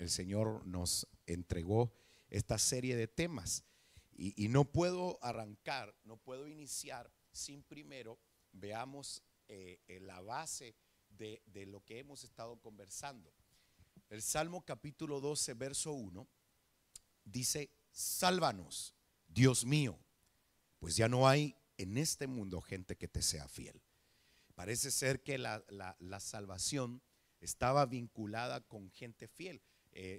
el Señor nos entregó esta serie de temas y no puedo arrancar, no puedo iniciar sin primero veamos la base de lo que hemos estado conversando. El Salmo capítulo 12 verso 1 dice: sálvanos, Dios mío, pues ya no hay en este mundo gente que te sea fiel. Parece ser que la salvación estaba vinculada con gente fiel.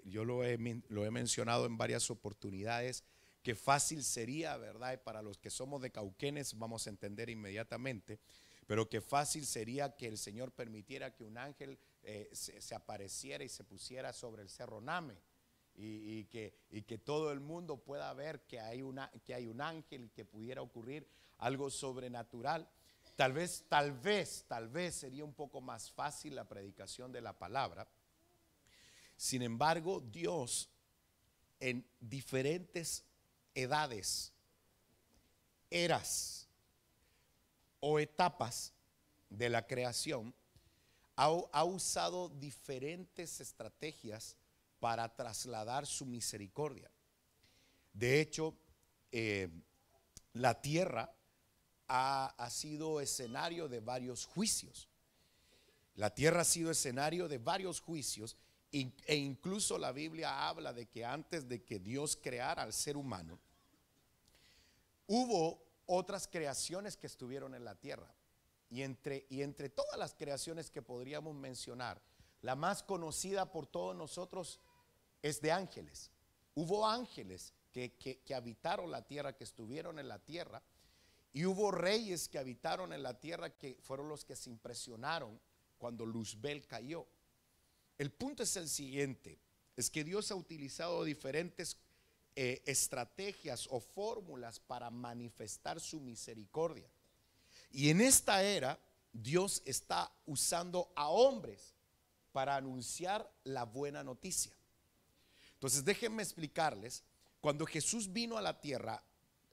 Yo lo he mencionado en varias oportunidades, que fácil sería, ¿verdad? Para los que somos de Cauquenes vamos a entender inmediatamente, pero que fácil sería que el Señor permitiera que un ángel se apareciera y se pusiera sobre el cerro Name. Y que todo el mundo pueda ver que hay un ángel y que pudiera ocurrir algo sobrenatural. Tal vez sería un poco más fácil la predicación de la palabra. Sin embargo, Dios en diferentes edades, eras o etapas de la creación ha usado diferentes estrategias para trasladar su misericordia. De hecho, la tierra ha sido escenario de varios juicios. La tierra ha sido escenario de varios juicios e incluso la Biblia habla de que antes de que Dios creara al ser humano, hubo otras creaciones que estuvieron en la tierra. Y entre todas las creaciones que podríamos mencionar, la más conocida por todos nosotros es de ángeles. Hubo ángeles que habitaron la tierra, que estuvieron en la tierra, y hubo reyes que habitaron en la tierra que fueron los que se impresionaron cuando Luzbel cayó. El punto es el siguiente: es que Dios ha utilizado diferentes estrategias o fórmulas para manifestar su misericordia. Y en esta era Dios está usando a hombres para anunciar la buena noticia. Entonces déjenme explicarles: cuando Jesús vino a la tierra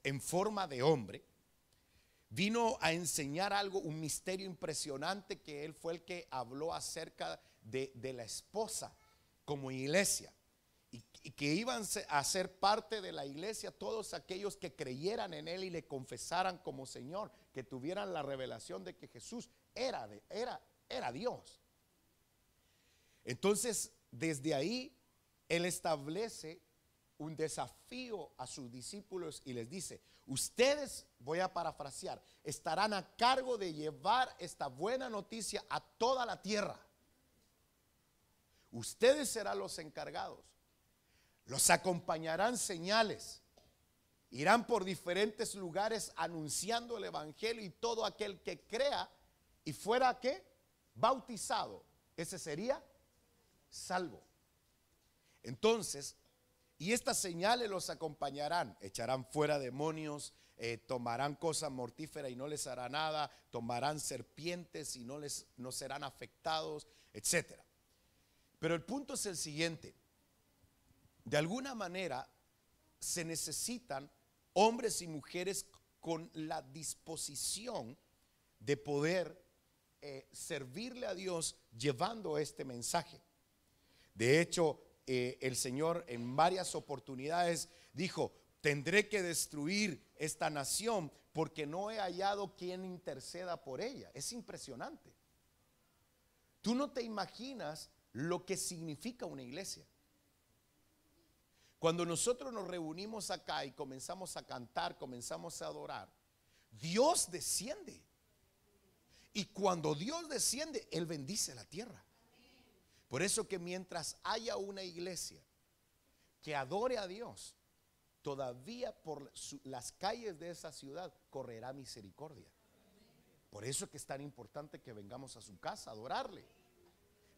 en forma de hombre, vino a enseñar algo, un misterio impresionante, que Él fue el que habló acerca de la esposa como iglesia, y que iban a ser parte de la iglesia todos aquellos que creyeran en Él y le confesaran como Señor, que tuvieran la revelación de que Jesús era Dios. Entonces, desde ahí Él establece un desafío a sus discípulos y les dice: ustedes, voy a parafrasear, estarán a cargo de llevar esta buena noticia a toda la tierra. Ustedes serán los encargados. Los acompañarán señales. Irán por diferentes lugares anunciando el evangelio, y todo aquel que crea y fuera ¿qué? Bautizado, ese sería salvo. Entonces, y estas señales los acompañarán: echarán fuera demonios, tomarán cosas mortíferas y no les hará nada, tomarán serpientes y no serán afectados, etcétera. Pero el punto es el siguiente: de alguna manera se necesitan hombres y mujeres con la disposición de poder servirle a Dios llevando este mensaje. De hecho, el Señor en varias oportunidades dijo: tendré que destruir esta nación porque no he hallado quien interceda por ella. Es impresionante. Tú no te imaginas lo que significa una iglesia. Cuando nosotros nos reunimos acá y comenzamos a cantar, comenzamos a adorar, Dios desciende. Y cuando Dios desciende, Él bendice la tierra. Por eso que mientras haya una iglesia que adore a Dios, todavía por las calles de esa ciudad correrá misericordia. Por eso que es tan importante que vengamos a su casa a adorarle,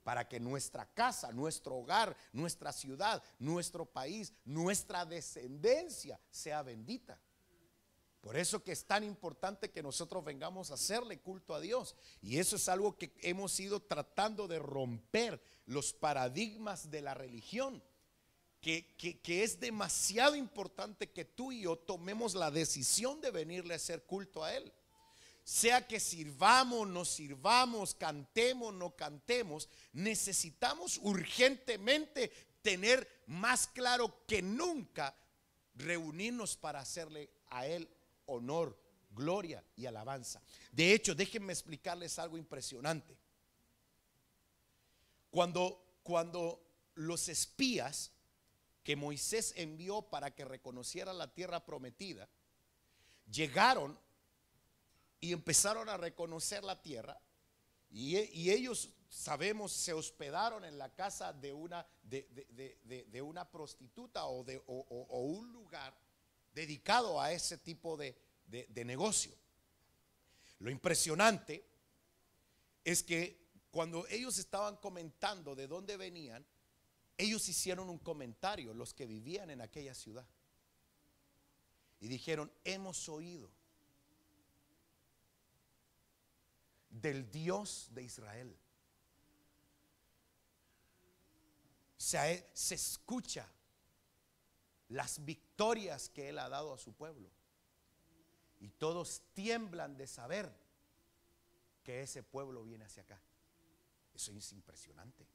para que nuestra casa, nuestro hogar, nuestra ciudad, nuestro país, nuestra descendencia sea bendita. Por eso que es tan importante que nosotros vengamos a hacerle culto a Dios. Y eso es algo que hemos ido tratando de romper, los paradigmas de la religión, que es demasiado importante que tú y yo tomemos la decisión de venirle a hacer culto a Él. Sea que sirvamos, no sirvamos, cantemos, no cantemos, necesitamos urgentemente tener más claro que nunca reunirnos para hacerle a Él honor, gloria y alabanza. De hecho, déjenme explicarles algo impresionante. Cuando los espías que Moisés envió para que reconociera la tierra prometida, llegaron y empezaron a reconocer la tierra, y ellos, sabemos, se hospedaron en la casa de una prostituta o un lugar dedicado a ese tipo de negocio. Lo impresionante es que cuando ellos estaban comentando de dónde venían, ellos hicieron un comentario, los que vivían en aquella ciudad, y dijeron: hemos oído del Dios de Israel. Se escucha las victorias que Él ha dado a su pueblo, y todos tiemblan de saber que ese pueblo viene hacia acá. Eso es impresionante.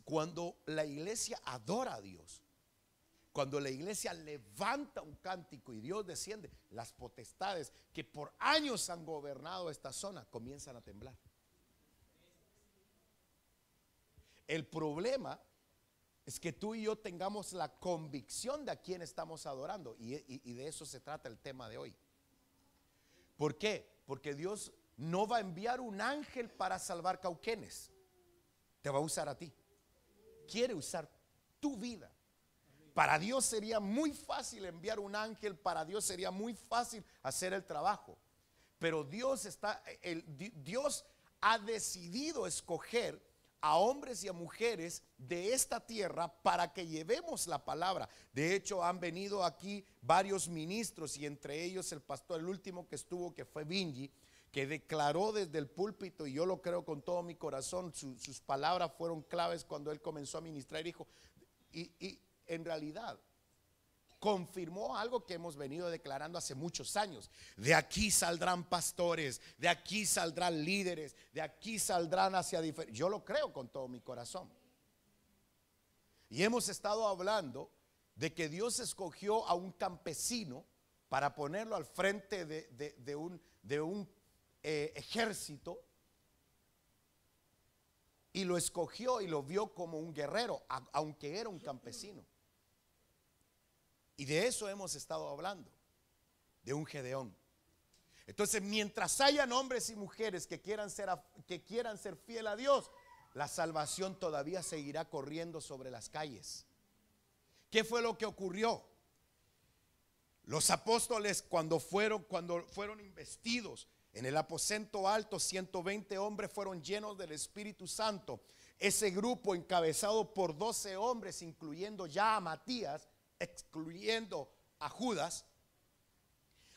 Cuando la iglesia adora a Dios, cuando la iglesia levanta un cántico y Dios desciende, las potestades que por años han gobernado esta zona comienzan a temblar. El problema es que tú y yo tengamos la convicción de a quién estamos adorando, y de eso se trata el tema de hoy. ¿Por qué? Porque Dios no va a enviar un ángel para salvar Cauquenes. Te va a usar a ti. Quiere usar tu vida. Para Dios sería muy fácil enviar un ángel, para Dios sería muy fácil hacer el trabajo. Pero Dios ha decidido escoger a hombres y a mujeres de esta tierra para que llevemos la palabra. De hecho, han venido aquí varios ministros, y entre ellos el pastor, el último que estuvo, que fue Vinji, que declaró desde el púlpito, y yo lo creo con todo mi corazón, sus palabras fueron claves cuando él comenzó a ministrar. Dijo, y en realidad confirmó algo que hemos venido declarando hace muchos años: de aquí saldrán pastores, de aquí saldrán líderes, de aquí saldrán hacia diferentes. Yo lo creo con todo mi corazón. Y hemos estado hablando de que Dios escogió a un campesino para ponerlo al frente de un ejército, y lo escogió y lo vio como un guerrero, aunque era un campesino. Y de eso hemos estado hablando, de un Gedeón. Entonces, mientras hayan hombres y mujeres que quieran ser fiel a Dios, la salvación todavía seguirá corriendo sobre las calles. ¿Qué fue lo que ocurrió? Los apóstoles, cuando fueron investidos en el aposento alto, 120 hombres fueron llenos del Espíritu Santo. Ese grupo, encabezado por 12 hombres, incluyendo ya a Matías, excluyendo a Judas,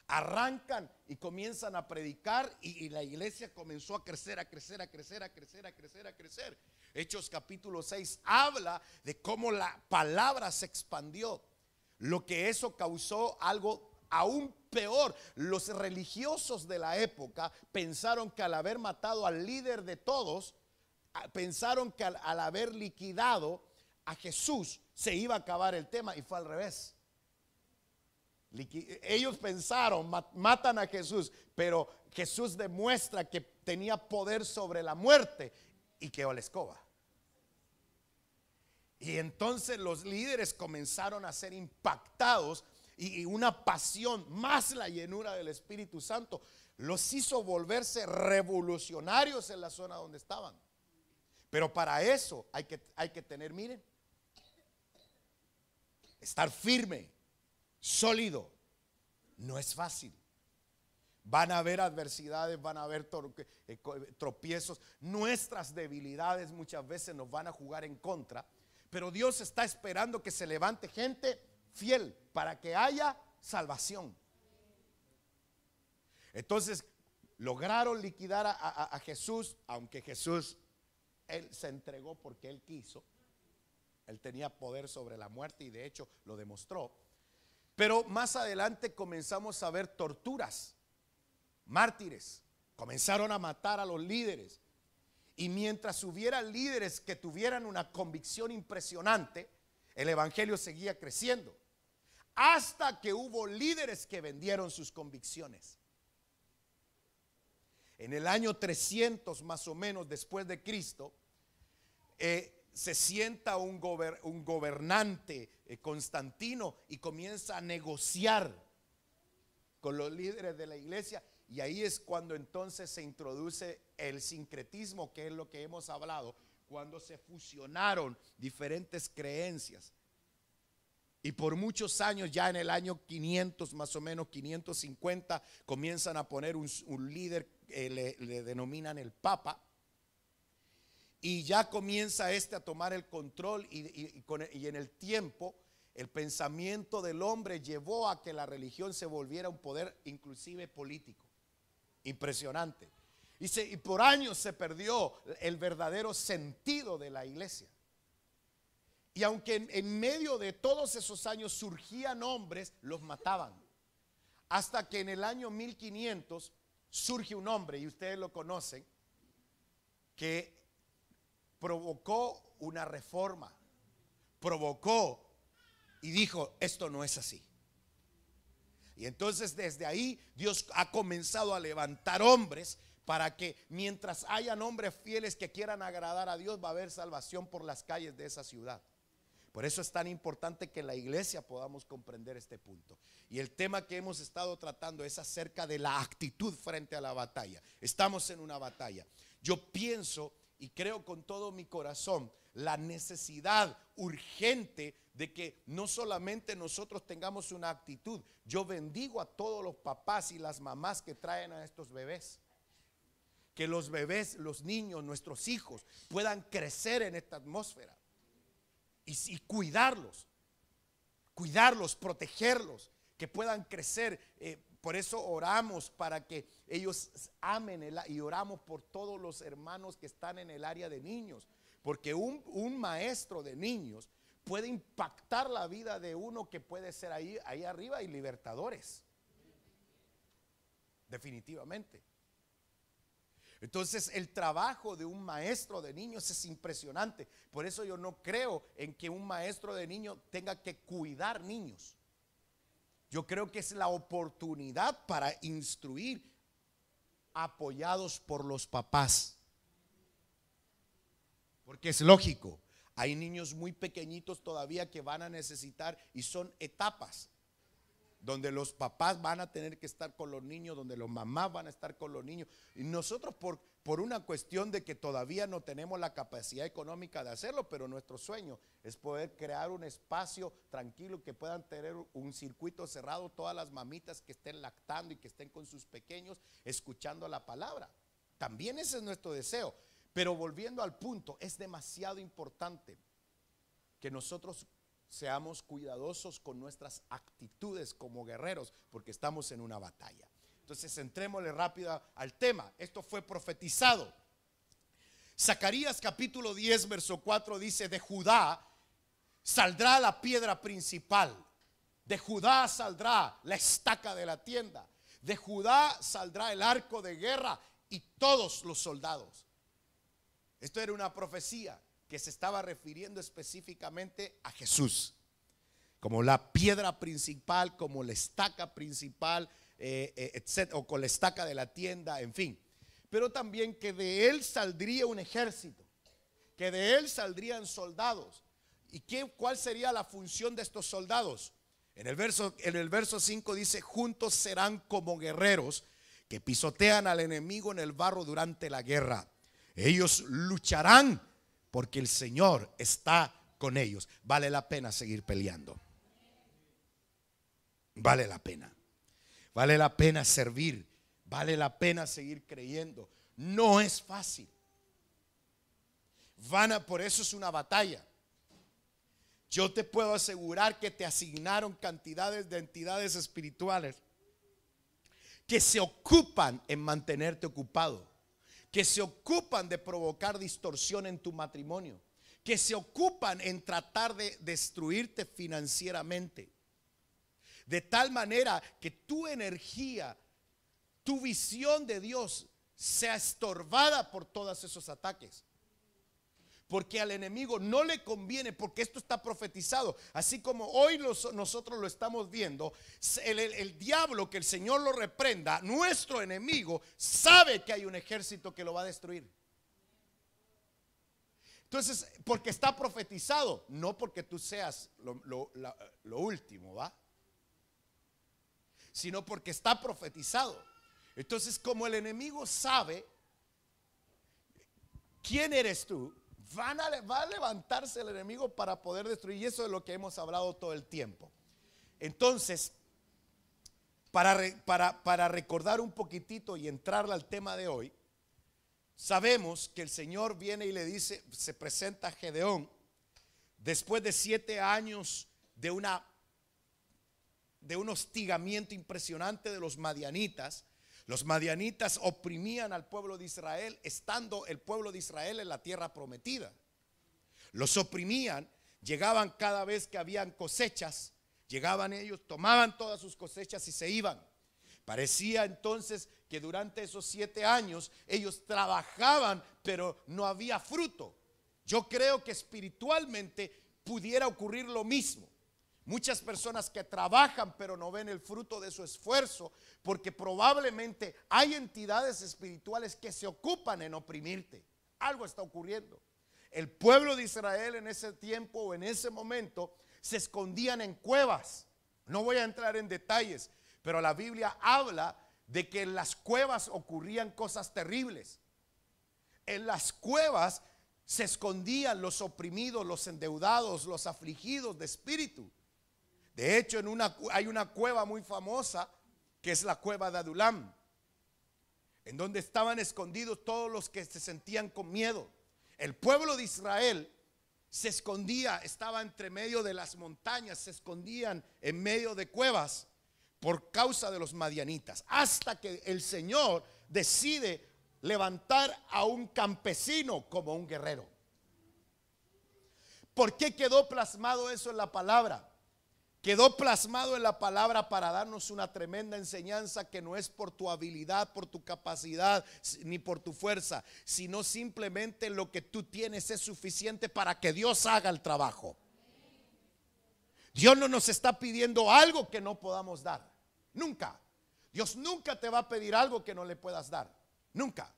arrancan y comienzan a predicar, y la iglesia comenzó a crecer, a crecer, a crecer, a crecer, a crecer, a crecer. Hechos capítulo 6 habla de cómo la palabra se expandió, lo que eso causó algo aún peor. Los religiosos de la época pensaron que al haber matado al líder de todos, pensaron que al haber liquidado a Jesús se iba a acabar el tema, y fue al revés. Ellos pensaron, matan a Jesús, pero Jesús demuestra que tenía poder sobre la muerte y quedó la escoba. Y entonces los líderes comenzaron a ser impactados, y una pasión, más la llenura del Espíritu Santo, los hizo volverse revolucionarios en la zona donde estaban. Pero para eso hay que tener, miren, estar firme, sólido. No es fácil. Van a haber adversidades, van a haber tropiezos. Nuestras debilidades muchas veces nos van a jugar en contra, pero Dios está esperando que se levante gente fiel para que haya salvación. Entonces lograron liquidar a Jesús, aunque Jesús, Él se entregó porque Él quiso. Él tenía poder sobre la muerte, y de hecho lo demostró. Pero más adelante comenzamos a ver torturas, mártires. Comenzaron a matar a los líderes. Y mientras hubiera líderes que tuvieran una convicción impresionante, el evangelio seguía creciendo. Hasta que hubo líderes que vendieron sus convicciones. En el año 300 más o menos después de Cristo, se sienta un gobernante, Constantino, y comienza a negociar con los líderes de la iglesia. Y ahí es cuando entonces se introduce el sincretismo, que es lo que hemos hablado, cuando se fusionaron diferentes creencias. Y por muchos años, ya en el año 500 más o menos, 550, comienzan a poner un líder, le denominan el Papa. Y ya comienza a tomar el control y en el tiempo el pensamiento del hombre llevó a que la religión se volviera un poder inclusive político. Impresionante. Y por años se perdió el verdadero sentido de la iglesia. Y aunque en medio de todos esos años surgían hombres, los mataban. Hasta que en el año 1500 surge un hombre, y ustedes lo conocen, que provocó una reforma, provocó y dijo: esto no es así. Y entonces desde ahí Dios ha comenzado a levantar hombres para que mientras hayan hombres fieles que quieran agradar a Dios, va a haber salvación por las calles de esa ciudad. Por eso es tan importante que en la iglesia podamos comprender este punto. Y el tema que hemos estado tratando es acerca de la actitud frente a la batalla. Estamos en una batalla. Yo pienso y creo con todo mi corazón la necesidad urgente de que no solamente nosotros tengamos una actitud. Yo bendigo a todos los papás y las mamás que traen a estos bebés. Que los bebés, los niños, nuestros hijos puedan crecer en esta atmósfera. Y cuidarlos, protegerlos, que puedan crecer. Por eso oramos para que ellos amen y oramos por todos los hermanos que están en el área de niños. Porque un maestro de niños puede impactar la vida de uno que puede ser ahí arriba y libertadores. Definitivamente. Entonces el trabajo de un maestro de niños es impresionante. Por eso yo no creo en que un maestro de niños tenga que cuidar niños. Yo creo que es la oportunidad para instruir apoyados por los papás. Porque es lógico, hay niños muy pequeñitos todavía que van a necesitar, y son etapas donde los papás van a tener que estar con los niños, donde los mamás van a estar con los niños. Y nosotros por una cuestión de que todavía no tenemos la capacidad económica de hacerlo, pero nuestro sueño es poder crear un espacio tranquilo, que puedan tener un circuito cerrado todas las mamitas que estén lactando y que estén con sus pequeños escuchando la palabra. También ese es nuestro deseo. Pero volviendo al punto, es demasiado importante que nosotros seamos cuidadosos con nuestras actitudes como guerreros, porque estamos en una batalla. Entonces entrémosle rápido al tema. Esto fue profetizado. Zacarías capítulo 10 verso 4 dice: de Judá saldrá la piedra principal, de Judá saldrá la estaca de la tienda, de Judá saldrá el arco de guerra y todos los soldados. Esto era una profecía que se estaba refiriendo específicamente a Jesús, como la piedra principal, como la estaca principal, etcétera, o con la estaca de la tienda, en fin. Pero también que de él saldría un ejército, que de él saldrían soldados. ¿Y cuál sería la función de estos soldados? En el verso 5 dice: juntos serán como guerreros que pisotean al enemigo en el barro durante la guerra. Ellos lucharán porque el Señor está con ellos. Vale la pena seguir peleando. Vale la pena. Vale la pena servir. Vale la pena seguir creyendo. No es fácil. Por eso es una batalla. Yo te puedo asegurar que te asignaron cantidades de entidades espirituales que se ocupan en mantenerte ocupado, que se ocupan de provocar distorsión en tu matrimonio, que se ocupan en tratar de destruirte financieramente, de tal manera que tu energía, tu visión de Dios sea estorbada por todos esos ataques. Porque al enemigo no le conviene, porque esto está profetizado. Así como hoy nosotros lo estamos viendo, el diablo, que el Señor lo reprenda, nuestro enemigo sabe que hay un ejército que lo va a destruir. Entonces, porque está profetizado, no porque tú seas lo último, ¿va? Sino porque está profetizado. Entonces, como el enemigo sabe quién eres tú, va a levantarse el enemigo para poder destruir. Y eso es lo que hemos hablado todo el tiempo. Entonces, para recordar un poquitito y entrar al tema de hoy, sabemos que el Señor viene y le dice, se presenta a Gedeón después de 7 años de un hostigamiento impresionante de los madianitas. Los madianitas oprimían al pueblo de Israel, estando el pueblo de Israel en la tierra prometida. Los oprimían, llegaban cada vez que habían cosechas, llegaban ellos, tomaban todas sus cosechas y se iban. Parecía entonces que durante esos 7 años ellos trabajaban, pero no había fruto. Yo creo que espiritualmente pudiera ocurrir lo mismo. Muchas personas que trabajan pero no ven el fruto de su esfuerzo, porque probablemente hay entidades espirituales que se ocupan en oprimirte. Algo está ocurriendo. El pueblo de Israel en ese tiempo o en ese momento se escondían en cuevas. No voy a entrar en detalles, pero la Biblia habla de que en las cuevas ocurrían cosas terribles. En las cuevas se escondían los oprimidos, los endeudados, los afligidos de espíritu. De hecho, hay una cueva muy famosa que es la cueva de Adulam, en donde estaban escondidos todos los que se sentían con miedo. El pueblo de Israel se escondía, estaba entre medio de las montañas, se escondían en medio de cuevas por causa de los madianitas, hasta que el Señor decide levantar a un campesino como un guerrero. ¿Por qué quedó plasmado eso en la palabra? Quedó plasmado en la palabra para darnos una tremenda enseñanza, que no es por tu habilidad, por tu capacidad, ni por tu fuerza, sino simplemente lo que tú tienes es suficiente para que Dios haga el trabajo. Dios no nos está pidiendo algo que no podamos dar. Nunca. Dios nunca te va a pedir algo que no le puedas dar. Nunca.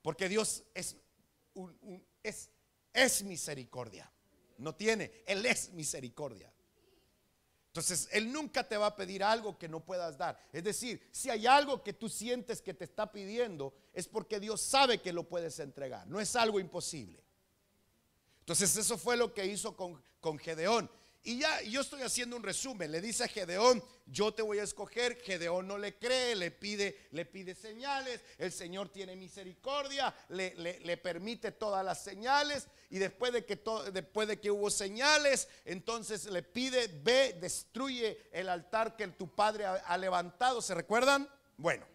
Porque Dios es misericordia. No tiene, Él es misericordia. Entonces, Él nunca te va a pedir algo que no puedas dar. Es decir, si hay algo que tú sientes que te está pidiendo, es porque Dios sabe que lo puedes entregar. No es algo imposible. Entonces, eso fue lo que hizo con Gedeón. Y ya yo estoy haciendo un resumen. Le dice a Gedeón, yo te voy a escoger. Gedeón no le cree, le pide señales. El Señor tiene misericordia, le permite todas las señales. Y después de que hubo señales, entonces le pide, ve, destruye el altar que tu padre ha levantado. ¿Se recuerdan? Bueno,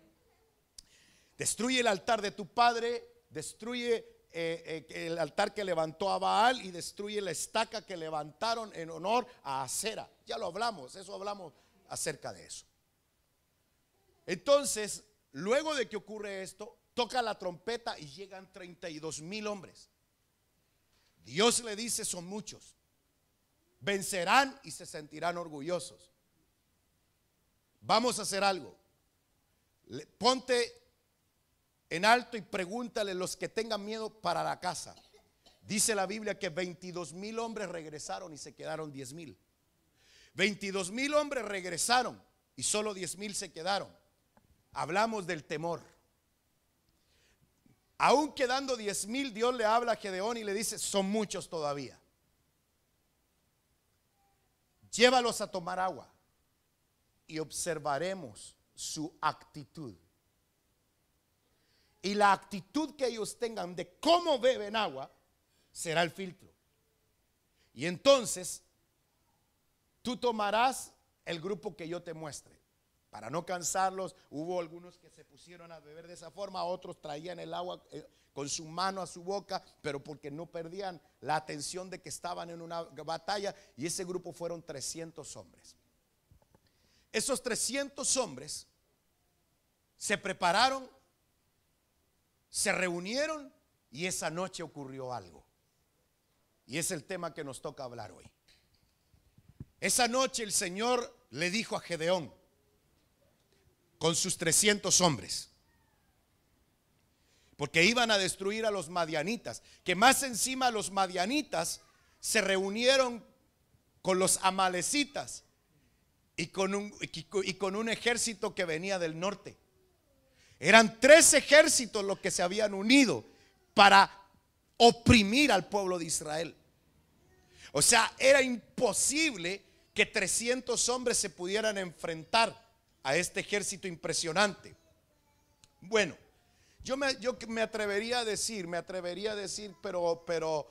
destruye el altar de tu padre, destruye el altar que levantó a Baal y destruye la estaca que levantaron en honor a Acera. Ya lo hablamos, hablamos acerca de eso. Entonces, luego de que ocurre esto, toca la trompeta y llegan 32,000 hombres. Dios le dice, son muchos, vencerán y se sentirán orgullosos. Vamos a hacer algo. Ponte en alto y pregúntale a los que tengan miedo para la casa. Dice la Biblia que 22,000 hombres regresaron y se quedaron 10,000. 22,000 hombres regresaron y solo 10,000 se quedaron. Hablamos del temor. Aún quedando 10,000, Dios le habla a Gedeón y le dice, son muchos todavía. Llévalos a tomar agua y observaremos su actitud. Y la actitud que ellos tengan de cómo beben agua será el filtro. Y entonces tú tomarás el grupo que yo te muestre. Para no cansarlos, hubo algunos que se pusieron a beber de esa forma, otros traían el agua con su mano a su boca, pero porque no perdían la atención de que estaban en una batalla. Y ese grupo fueron 300 hombres. Esos 300 hombres se prepararon se reunieron y esa noche ocurrió algo. Y es el tema que nos toca hablar hoy. Esa noche el Señor le dijo a Gedeón, con sus 300 hombres, porque iban a destruir a los madianitas, que más encima los madianitas se reunieron con los amalecitas y con un ejército que venía del norte. Eran 3 ejércitos los que se habían unido para oprimir al pueblo de Israel. O sea, era imposible que 300 hombres se pudieran enfrentar a este ejército impresionante. Bueno, yo me atrevería a decir, pero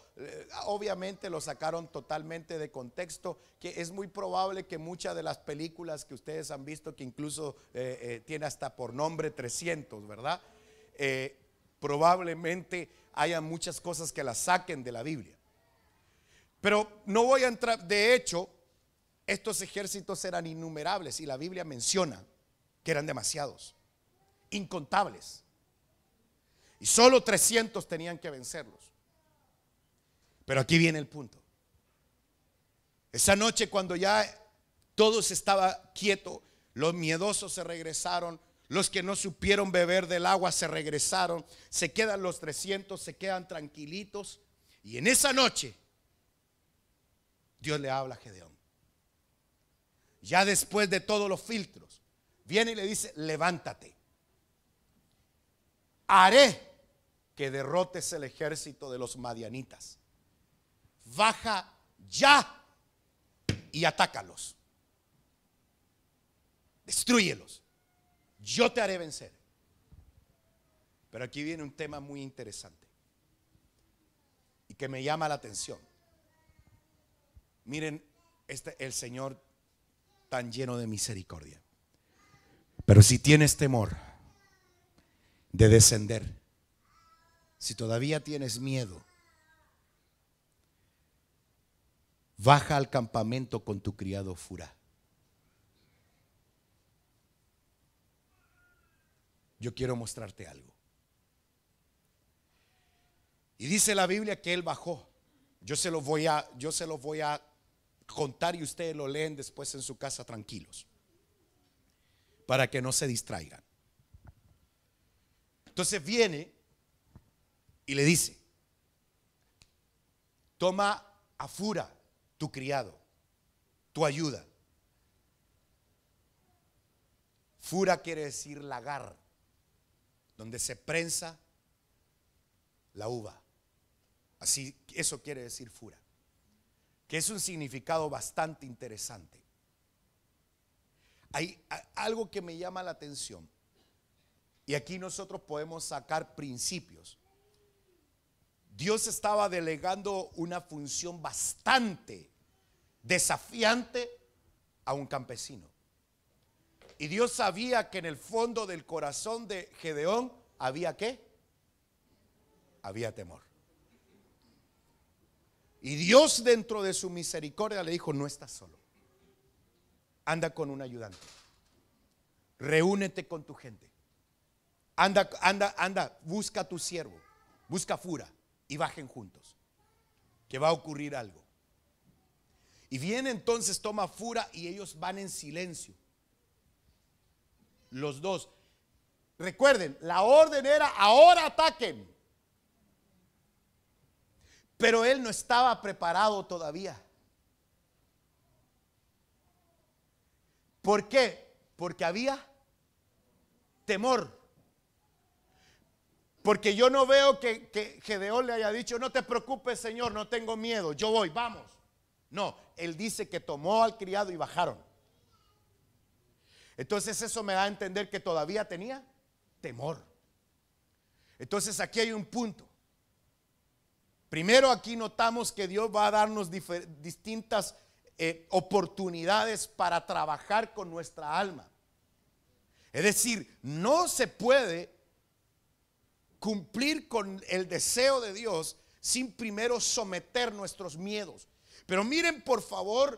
obviamente lo sacaron totalmente de contexto, que es muy probable que muchas de las películas que ustedes han visto, que incluso tiene hasta por nombre 300, ¿verdad? Probablemente haya muchas cosas que las saquen de la Biblia. Pero no voy a entrar, de hecho, estos ejércitos eran innumerables y la Biblia menciona que eran demasiados, incontables. Y solo 300 tenían que vencerlos. Pero aquí viene el punto. Esa noche, cuando ya todo estaba quieto, los miedosos se regresaron, los que no supieron beber del agua se regresaron, se quedan los 300, se quedan tranquilitos. Y en esa noche Dios le habla a Gedeón. Ya después de todos los filtros, viene y le dice: levántate, haré que derrotes el ejército de los madianitas. Baja ya y atácalos. Destrúyelos. Yo te haré vencer. Pero aquí viene un tema muy interesante y que me llama la atención. Miren, el Señor tan lleno de misericordia. Pero si tienes temor de descender, si todavía tienes miedo, baja al campamento con tu criado Furá. Yo quiero mostrarte algo. Y dice la Biblia que él bajó. Yo se los voy a contar y ustedes lo leen después en su casa tranquilos, para que no se distraigan. Entonces viene y le dice: toma a Fura, tu criado, tu ayuda. Fura quiere decir lagar, donde se prensa la uva. Así, eso quiere decir Fura, que es un significado bastante interesante. Hay algo que me llama la atención, y aquí nosotros podemos sacar principios. Dios estaba delegando una función bastante desafiante a un campesino. Y Dios sabía que en el fondo del corazón de Gedeón había ¿qué? Había temor. Y Dios, dentro de su misericordia, le dijo: no estás solo. Anda con un ayudante. Reúnete con tu gente. Anda, busca a tu siervo. Busca a Fura y bajen juntos, que va a ocurrir algo. Y viene entonces, toma Fura y ellos van en silencio. Los dos. Recuerden, la orden era: ahora ataquen. Pero él no estaba preparado todavía. ¿Por qué? Porque había temor. Porque yo no veo que Gedeón le haya dicho: no te preocupes, Señor, no tengo miedo, yo voy, vamos. No, él dice que tomó al criado y bajaron. Entonces eso me da a entender que todavía tenía temor. Entonces aquí hay un punto. Primero, aquí notamos que Dios va a darnos distintas oportunidades para trabajar con nuestra alma. Es decir, no se puede cumplir con el deseo de Dios sin primero someter nuestros miedos. Pero miren, por favor,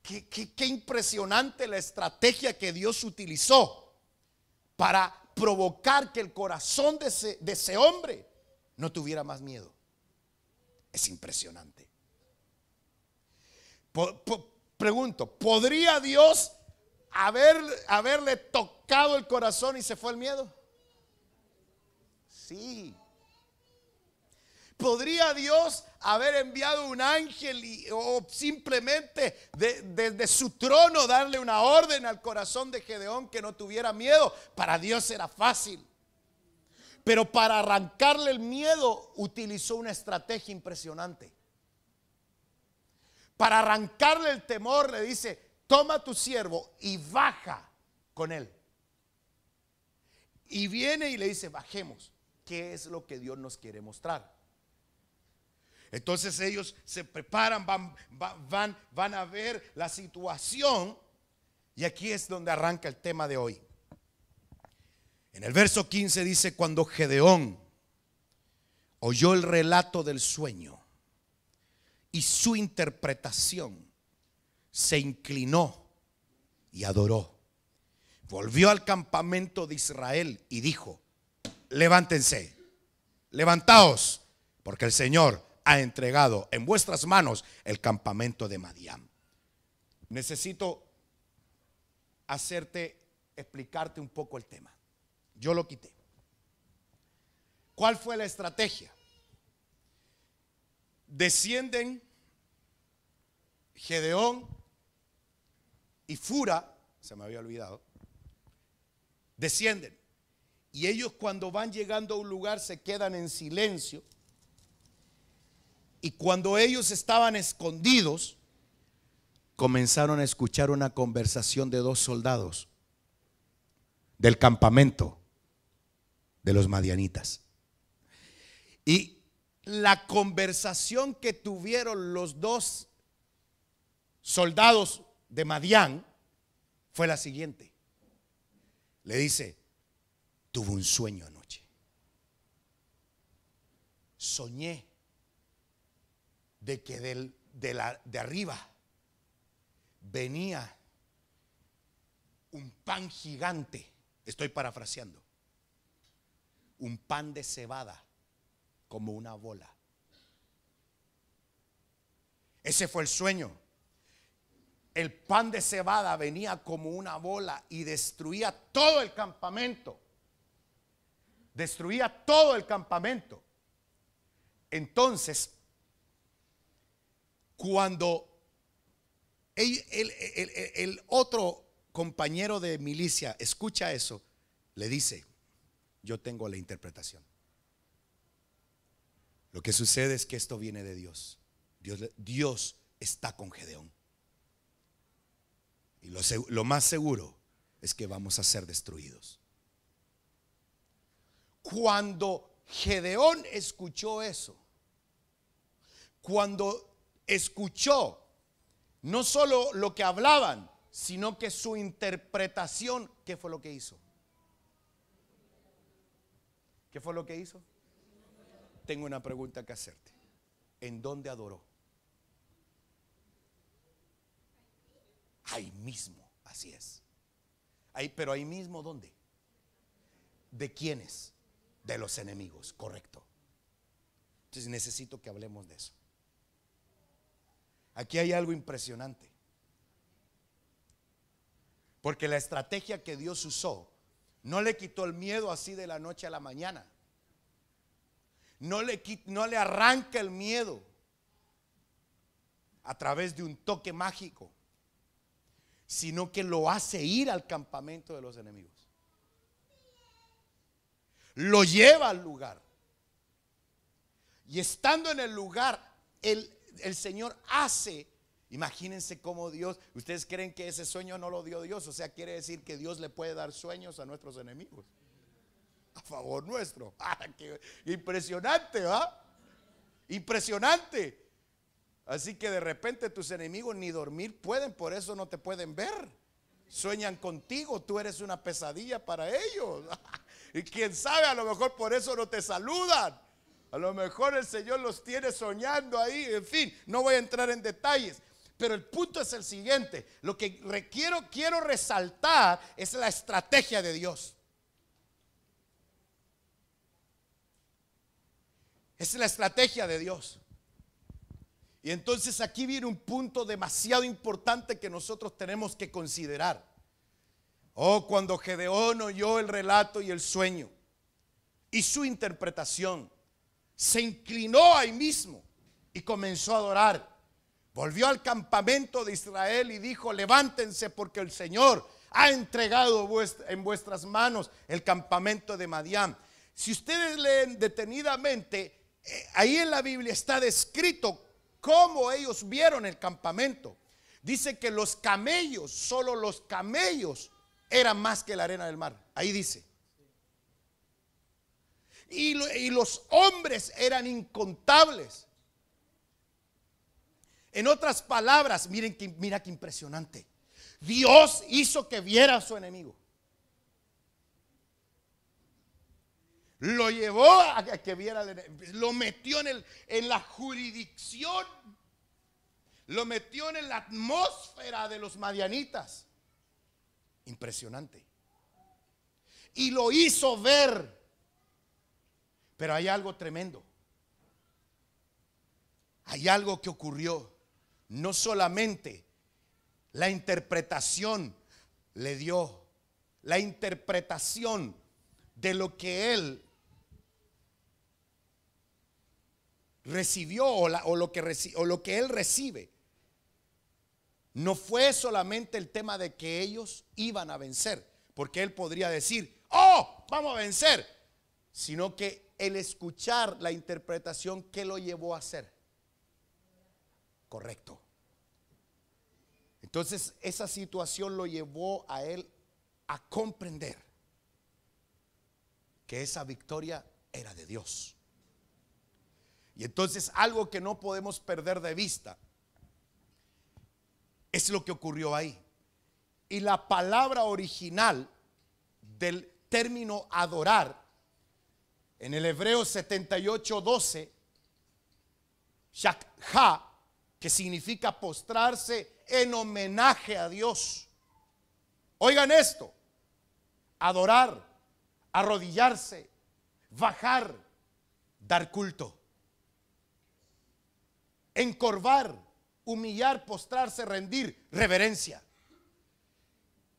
qué impresionante la estrategia que Dios utilizó para provocar que el corazón de ese hombre no tuviera más miedo. Es impresionante. Pregunto, ¿podría Dios haberle tocado el corazón y se fue el miedo? Sí. ¿Podría Dios haber enviado un ángel o simplemente desde su trono darle una orden al corazón de Gedeón que no tuviera miedo? Para Dios era fácil. Pero para arrancarle el miedo utilizó una estrategia impresionante. Para arrancarle el temor le dice: toma a tu siervo y baja con él. Y viene y le dice: bajemos. ¿Qué es lo que Dios nos quiere mostrar? Entonces ellos se preparan, van a ver la situación. Y aquí es donde arranca el tema de hoy. En el verso 15 dice: cuando Gedeón oyó el relato del sueño y su interpretación, se inclinó y adoró. Volvió al campamento de Israel y dijo: levántense, levantaos, porque el Señor ha entregado en vuestras manos el campamento de Madián. Necesito explicarte un poco el tema. Yo lo quité. ¿Cuál fue la estrategia? Descienden Gedeón y Fura, se me había olvidado, descienden. Y ellos, cuando van llegando a un lugar, se quedan en silencio. Y cuando ellos estaban escondidos, comenzaron a escuchar una conversación de dos soldados del campamento de los madianitas. Y la conversación que tuvieron los dos soldados de Madián fue la siguiente. Le dice: tuve un sueño anoche. Soñé de que de arriba venía un pan gigante. Estoy parafraseando. Un pan de cebada como una bola. Ese fue el sueño. El pan de cebada venía como una bola y destruía todo el campamento. Destruía todo el campamento. Entonces, cuando el otro compañero de milicia escucha eso, le dice: yo tengo la interpretación. Lo que sucede es que esto viene de Dios. Dios está con Gedeón. Y lo más seguro es que vamos a ser destruidos. Cuando Gedeón escuchó eso, cuando escuchó no solo lo que hablaban, sino que su interpretación, ¿qué fue lo que hizo? ¿Qué fue lo que hizo? Tengo una pregunta que hacerte. ¿En dónde adoró? Ahí mismo, así es. Pero ahí mismo, ¿dónde? ¿De quiénes? De los enemigos, correcto. Entonces necesito que hablemos de eso. Aquí hay algo impresionante. Porque la estrategia que Dios usó no le quitó el miedo así de la noche a la mañana. No le arranca el miedo a través de un toque mágico, sino que lo hace ir al campamento de los enemigos. Lo lleva al lugar. Y estando en el lugar, el Señor hace, imagínense cómo Dios, ustedes creen que ese sueño no lo dio Dios, o sea, quiere decir que Dios le puede dar sueños a nuestros enemigos a favor nuestro. Qué impresionante, ¿va? Impresionante. Así que de repente tus enemigos ni dormir pueden, por eso no te pueden ver. Sueñan contigo, tú eres una pesadilla para ellos. Y quién sabe, a lo mejor por eso no te saludan. A lo mejor el Señor los tiene soñando ahí. En fin, no voy a entrar en detalles. Pero el punto es el siguiente. Lo que quiero resaltar es la estrategia de Dios. Es la estrategia de Dios. Y entonces aquí viene un punto demasiado importante que nosotros tenemos que considerar. Oh, cuando Gedeón oyó el relato y el sueño y su interpretación, se inclinó ahí mismo y comenzó a adorar. Volvió al campamento de Israel y dijo: levántense, porque el Señor ha entregado en vuestras manos el campamento de Madián. Si ustedes leen detenidamente, ahí en la Biblia está descrito cómo ellos vieron el campamento. Dice que los camellos, solo los camellos, eran más que la arena del mar. Ahí dice. Y los hombres eran incontables. En otras palabras, mira qué impresionante. Dios hizo que viera a su enemigo. Lo llevó a que viera al enemigo. Lo metió en la jurisdicción. Lo metió en la atmósfera de los madianitas. Impresionante. Y lo hizo ver. Pero hay algo tremendo. Hay algo que ocurrió. No solamente la interpretación le dio, la interpretación de lo que él recibió o lo que él recibe. No fue solamente el tema de que ellos iban a vencer, porque él podría decir: oh, vamos a vencer, sino que el escuchar la interpretación, ¿qué lo llevó a hacer? Correcto. Entonces esa situación lo llevó a él a comprender que esa victoria era de Dios. Y entonces algo que no podemos perder de vista es lo que ocurrió ahí. Y la palabra original del término adorar en el hebreo 78:12, shakha, que significa postrarse en homenaje a Dios. Oigan esto: adorar, arrodillarse, bajar, dar culto, encorvar, humillar, postrarse, rendir, reverencia.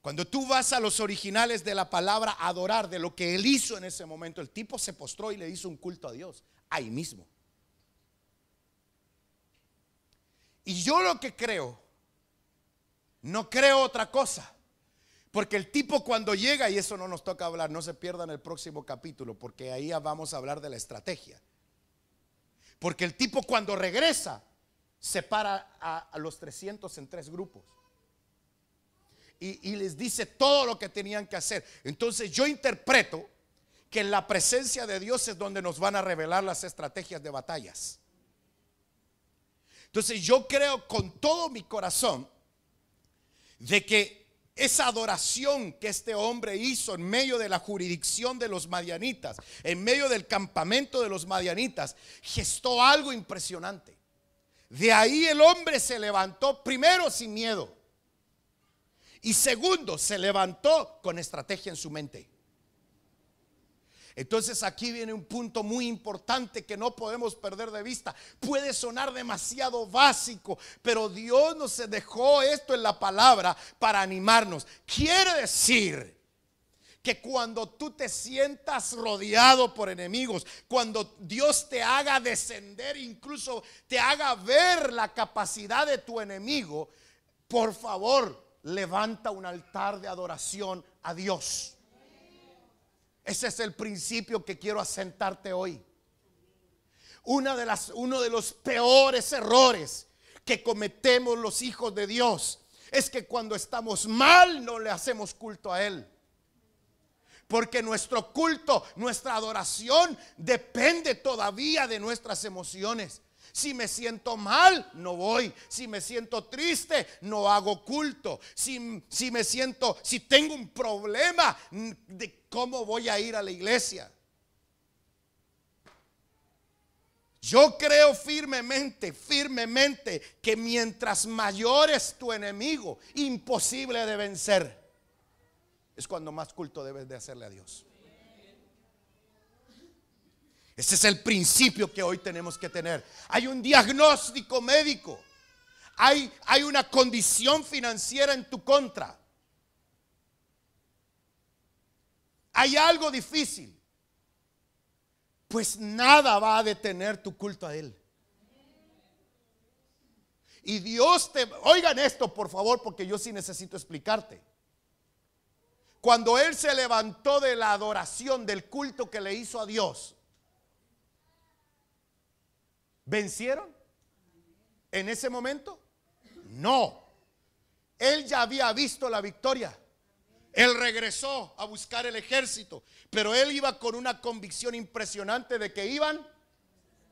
Cuando tú vas a los originales de la palabra adorar, de lo que él hizo en ese momento, el tipo se postró y le hizo un culto a Dios ahí mismo. Y yo lo que creo, no creo otra cosa, porque el tipo cuando llega, y eso no nos toca hablar, no se pierdan el próximo capítulo, porque ahí vamos a hablar de la estrategia. Porque el tipo cuando regresa, separa a los 300 en 3 grupos y les dice todo lo que tenían que hacer. Entonces yo interpreto que en la presencia de Dios es donde nos van a revelar las estrategias de batallas. Entonces yo creo con todo mi corazón de que esa adoración que este hombre hizo en medio de la jurisdicción de los madianitas, en medio del campamento de los madianitas, gestó algo impresionante. De ahí el hombre se levantó, primero, sin miedo, y segundo, se levantó con estrategia en su mente. Entonces aquí viene un punto muy importante que no podemos perder de vista. Puede sonar demasiado básico, pero Dios nos dejó esto en la palabra para animarnos. Quiere decir que cuando tú te sientas rodeado por enemigos, cuando Dios te haga descender, incluso te haga ver la capacidad de tu enemigo, por favor, levanta un altar de adoración a Dios. Ese es el principio que quiero asentarte hoy. Uno de los peores errores que cometemos los hijos de Dios es que cuando estamos mal no le hacemos culto a Él. Porque nuestro culto, nuestra adoración depende todavía de nuestras emociones. Si me siento mal, no voy. Si me siento triste, no hago culto. Si tengo un problema, ¿de cómo voy a ir a la iglesia? Yo creo firmemente que mientras mayor es tu enemigo, imposible de vencer, es cuando más culto debes de hacerle a Dios. Ese es el principio que hoy tenemos que tener. Hay un diagnóstico médico. Hay una condición financiera en tu contra. Hay algo difícil. Pues nada va a detener tu culto a Él. Y Dios oigan esto por favor, porque yo sí necesito explicarte. Cuando Él se levantó de la adoración, del culto que le hizo a Dios, ¿vencieron en ese momento? No. Él ya había visto la victoria. Él regresó a buscar el ejército, pero él iba con una convicción impresionante de que iban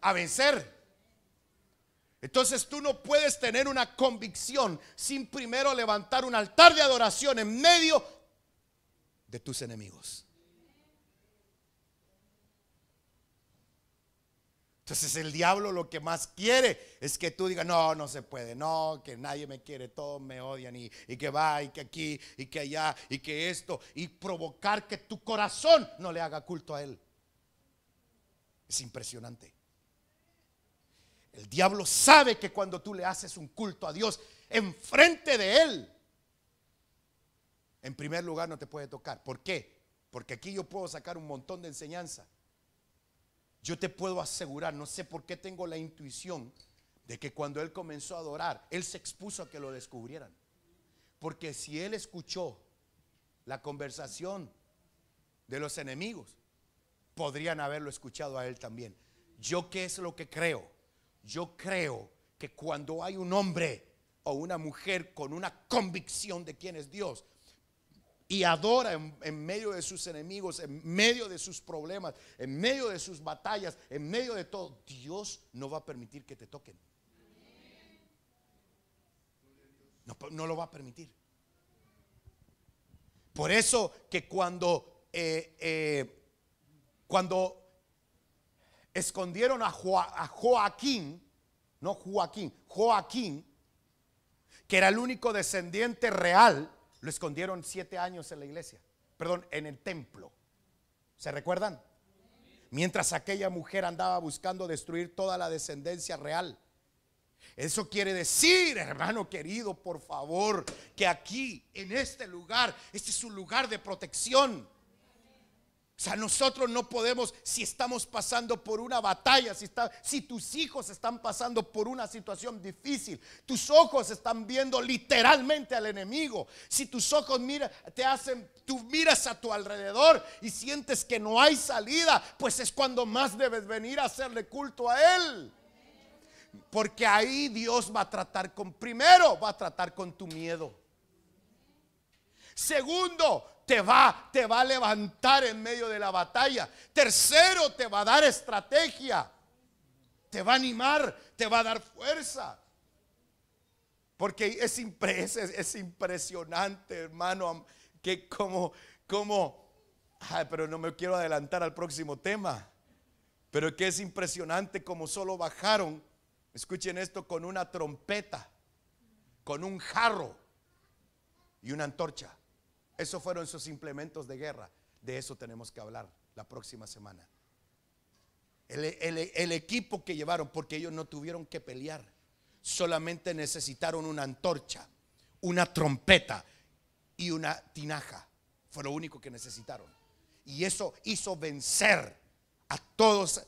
a vencer. Entonces tú no puedes tener una convicción sin primero levantar un altar de adoración en medio de tus enemigos. Entonces el diablo lo que más quiere es que tú digas, no, no se puede, no, que nadie me quiere, todos me odian y que va, y que aquí, y que allá, y que esto, y provocar que tu corazón no le haga culto a Él. Es impresionante. El diablo sabe que cuando tú le haces un culto a Dios enfrente de Él, en primer lugar no te puede tocar. ¿Por qué? Porque aquí yo puedo sacar un montón de enseñanza. Yo te puedo asegurar, no sé por qué tengo la intuición de que cuando él comenzó a adorar, él se expuso a que lo descubrieran. Porque si él escuchó la conversación de los enemigos, podrían haberlo escuchado a él también. ¿Yo qué es lo que creo? Yo creo que cuando hay un hombre o una mujer con una convicción de quién es Dios, y adora en medio de sus enemigos, en medio de sus problemas, en medio de sus batallas, en medio de todo, Dios no va a permitir que te toquen. No lo va a permitir. Por eso que cuando escondieron a Joaquín, que era el único descendiente real, lo escondieron 7 años en la iglesia, en el templo. ¿Se recuerdan? Mientras aquella mujer andaba buscando destruir toda la descendencia real. Eso quiere decir, hermano querido, por favor, que aquí, en este lugar, este es un lugar de protección. O sea, nosotros no podemos, si estamos pasando por una batalla, si tus hijos están pasando por una situación difícil, tus ojos están viendo literalmente al enemigo. Si tus ojos tú miras a tu alrededor y sientes que no hay salida, pues es cuando más debes venir a hacerle culto a Él. Porque ahí Dios va a tratar primero va a tratar con tu miedo. Segundo, te va a levantar en medio de la batalla. Tercero, te va a dar estrategia. Te va a animar, te va a dar fuerza. Porque es impresionante, hermano, que pero no me quiero adelantar al próximo tema. Pero que es impresionante como solo bajaron, escuchen esto, con una trompeta, con un jarro y una antorcha. Esos fueron sus implementos de guerra. De eso tenemos que hablar la próxima semana. El equipo que llevaron, porque ellos no tuvieron que pelear, solamente necesitaron una antorcha, una trompeta y una tinaja. Fue lo único que necesitaron. Y eso hizo vencer a todos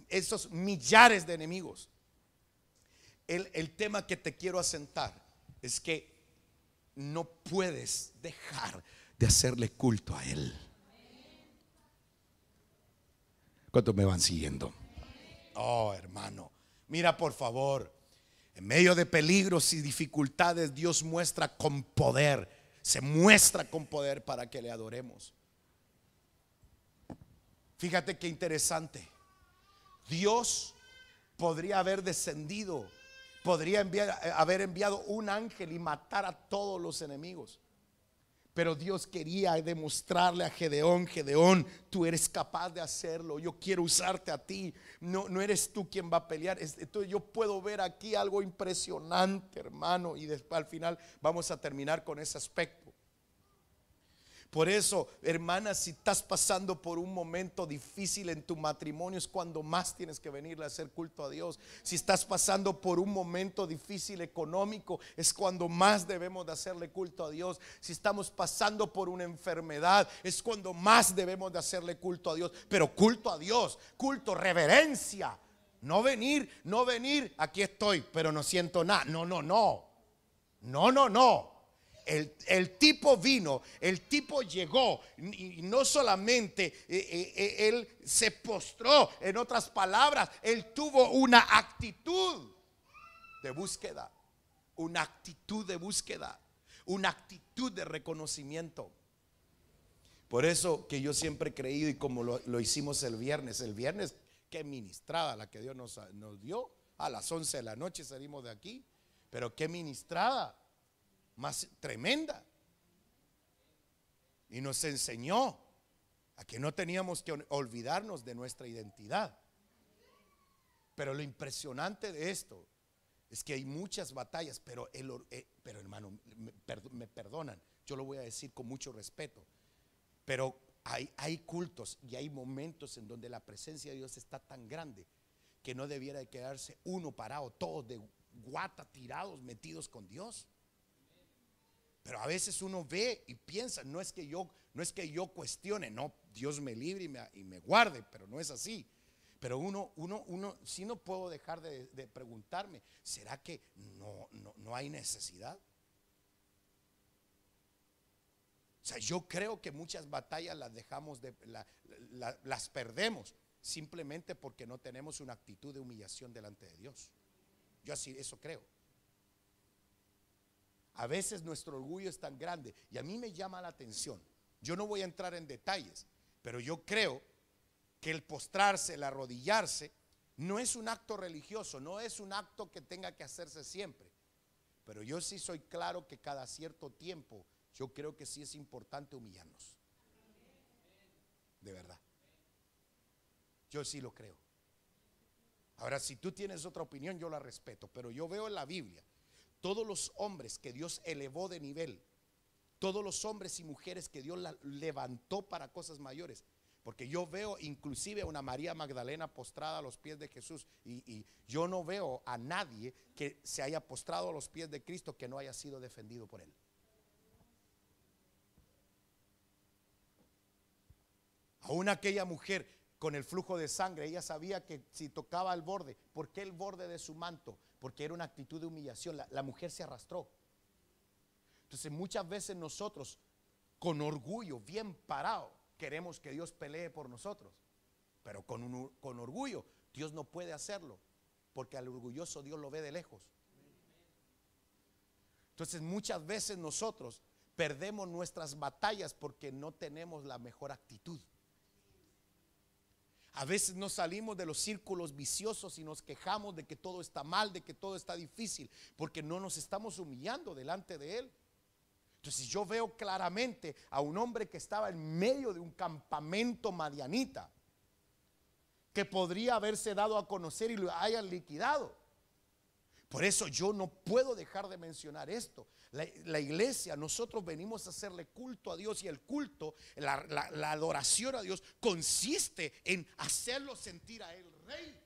esos millares de enemigos. El tema que te quiero asentar es que no puedes dejar de hacerle culto a Él. ¿Cuántos me van siguiendo? Oh, hermano, mira por favor, en medio de peligros y dificultades, Dios muestra con poder, se muestra con poder para que le adoremos. Fíjate qué interesante. Dios podría haber descendido, podría haber enviado un ángel y matar a todos los enemigos. Pero Dios quería demostrarle a Gedeón: tú eres capaz de hacerlo, yo quiero usarte a ti, no eres tú quien va a pelear. Entonces yo puedo ver aquí algo impresionante, hermano, y después al final vamos a terminar con ese aspecto. Por eso, hermana, si estás pasando por un momento difícil en tu matrimonio, es cuando más tienes que venir a hacer culto a Dios. Si estás pasando por un momento difícil económico, es cuando más debemos de hacerle culto a Dios. Si estamos pasando por una enfermedad, es cuando más debemos de hacerle culto a Dios. Pero culto a Dios, culto, reverencia. No venir, aquí estoy, pero no siento nada. No. El tipo vino, el tipo llegó y no solamente él se postró, en otras palabras, él tuvo una actitud de búsqueda, una actitud de reconocimiento. Por eso que yo siempre he creído, y como lo hicimos el viernes, qué ministrada la que Dios nos dio. A las 11 de la noche salimos de aquí, pero qué ministrada más tremenda. Y nos enseñó a que no teníamos que olvidarnos de nuestra identidad. Pero lo impresionante de esto es que hay muchas batallas, pero hermano, me perdonan, yo lo voy a decir con mucho respeto, pero hay cultos y hay momentos en donde la presencia de Dios está tan grande que no debiera de quedarse uno parado, todos de guata tirados, metidos con Dios. Pero a veces uno ve y piensa, no es que yo cuestione, no, Dios me libre y me guarde, pero no es así. Pero uno sí, no puedo dejar de preguntarme, ¿será que no hay necesidad? O sea, yo creo que muchas batallas las dejamos las perdemos simplemente porque no tenemos una actitud de humillación delante de Dios. Yo así eso creo. A veces nuestro orgullo es tan grande y a mí me llama la atención. Yo no voy a entrar en detalles, pero yo creo que el postrarse, el arrodillarse, no es un acto religioso, no es un acto que tenga que hacerse siempre. Pero yo sí soy claro que cada cierto tiempo, yo creo que sí es importante humillarnos. De verdad. Yo sí lo creo. Ahora, si tú tienes otra opinión, yo la respeto, pero yo veo en la Biblia todos los hombres que Dios elevó de nivel, todos los hombres y mujeres que Dios levantó para cosas mayores. Porque yo veo inclusive a una María Magdalena postrada a los pies de Jesús y yo no veo a nadie que se haya postrado a los pies de Cristo que no haya sido defendido por él. Aún aquella mujer con el flujo de sangre, ella sabía que si tocaba el borde, ¿por qué el borde de su manto? Porque era una actitud de humillación. La mujer se arrastró. Entonces muchas veces nosotros con orgullo, bien parado, queremos que Dios pelee por nosotros. Pero con orgullo Dios no puede hacerlo, porque al orgulloso Dios lo ve de lejos. Entonces muchas veces nosotros perdemos nuestras batallas porque no tenemos la mejor actitud. A veces nos salimos de los círculos viciosos y nos quejamos de que todo está mal, de que todo está difícil, porque no nos estamos humillando delante de Él. Entonces yo veo claramente a un hombre que estaba en medio de un campamento madianita, que podría haberse dado a conocer y lo hayan liquidado. Por eso yo no puedo dejar de mencionar esto. La iglesia, nosotros venimos a hacerle culto a Dios, y el culto, la adoración a Dios consiste en hacerlo sentir a Él Rey.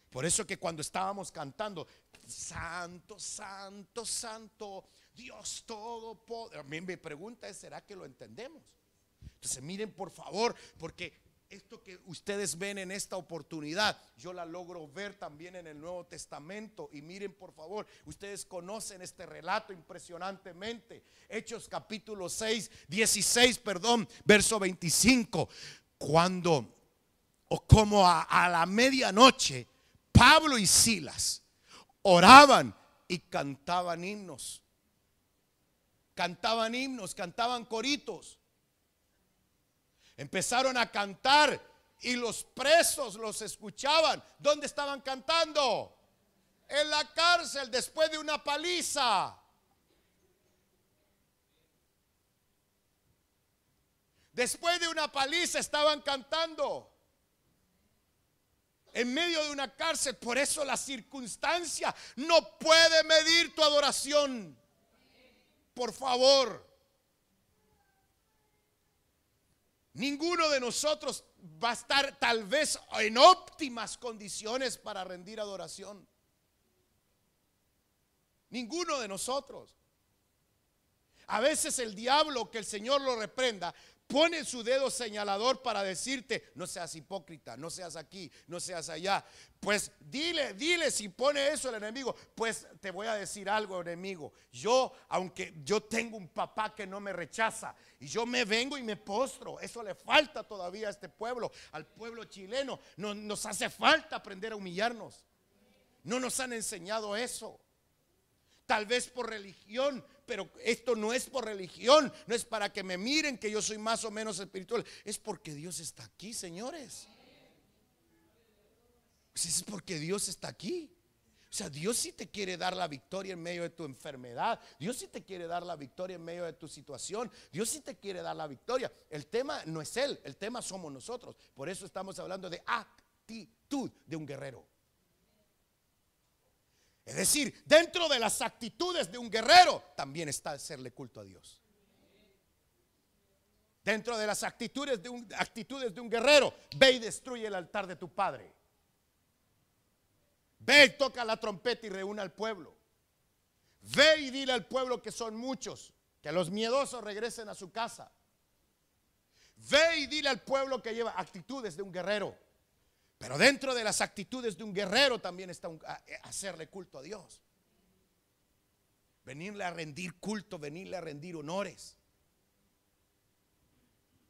Por eso que cuando estábamos cantando Santo, Santo, Santo, Dios Todopoderoso, mi pregunta es, ¿será que lo entendemos? Entonces miren por favor, porque esto que ustedes ven en esta oportunidad, yo la logro ver también en el Nuevo Testamento. Y miren por favor, ustedes conocen este relato impresionantemente. Hechos capítulo 16, verso 25. Cuando, o como a la medianoche, Pablo y Silas oraban y cantaban himnos. Cantaban coritos. Empezaron a cantar y los presos los escuchaban. ¿Dónde estaban cantando? En la cárcel, después de una paliza. Después de una paliza estaban cantando. En medio de una cárcel. Por eso la circunstancia no puede medir tu adoración. Por favor. Ninguno de nosotros va a estar tal vez en óptimas condiciones para rendir adoración. Ninguno de nosotros. A veces el diablo, que el Señor lo reprenda, pone su dedo señalador para decirte: no seas hipócrita, no seas aquí, no seas allá. Pues dile si pone eso el enemigo. Pues te voy a decir algo, enemigo. Aunque yo tengo un papá que no me rechaza, y yo me vengo y me postro. Eso le falta todavía a este pueblo, al pueblo chileno. Nos hace falta aprender a humillarnos. No nos han enseñado eso. Tal vez por religión, pero esto no es por religión, no es para que me miren que yo soy más o menos espiritual, es porque Dios está aquí, señores. Pues es porque Dios está aquí. O sea, Dios sí te quiere dar la victoria en medio de tu enfermedad. Dios sí te quiere dar la victoria en medio de tu situación. Dios sí te quiere dar la victoria. El tema no es Él, el tema somos nosotros. Por eso estamos hablando de actitud de un guerrero. Es decir, dentro de las actitudes de un guerrero también está hacerle culto a Dios. Dentro de las actitudes de un guerrero, ve y destruye el altar de tu padre. Ve y toca la trompeta y reúne al pueblo. Ve y dile al pueblo que son muchos, que los miedosos regresen a su casa. Ve y dile al pueblo que lleva actitudes de un guerrero. Pero dentro de las actitudes de un guerrero también está hacerle culto a Dios. Venirle a rendir culto, venirle a rendir honores.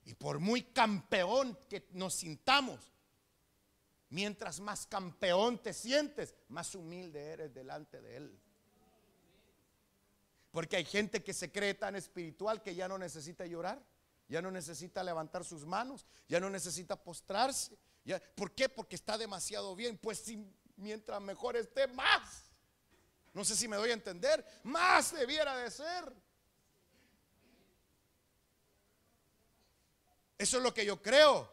Y por muy campeón que nos sintamos, mientras más campeón te sientes, más humilde eres delante de Él. Porque hay gente que se cree tan espiritual que ya no necesita llorar, ya no necesita levantar sus manos, ya no necesita postrarse. ¿Por qué? Porque está demasiado bien. Pues si mientras mejor esté, más. No sé si me doy a entender. Más debiera de ser. Eso es lo que yo creo.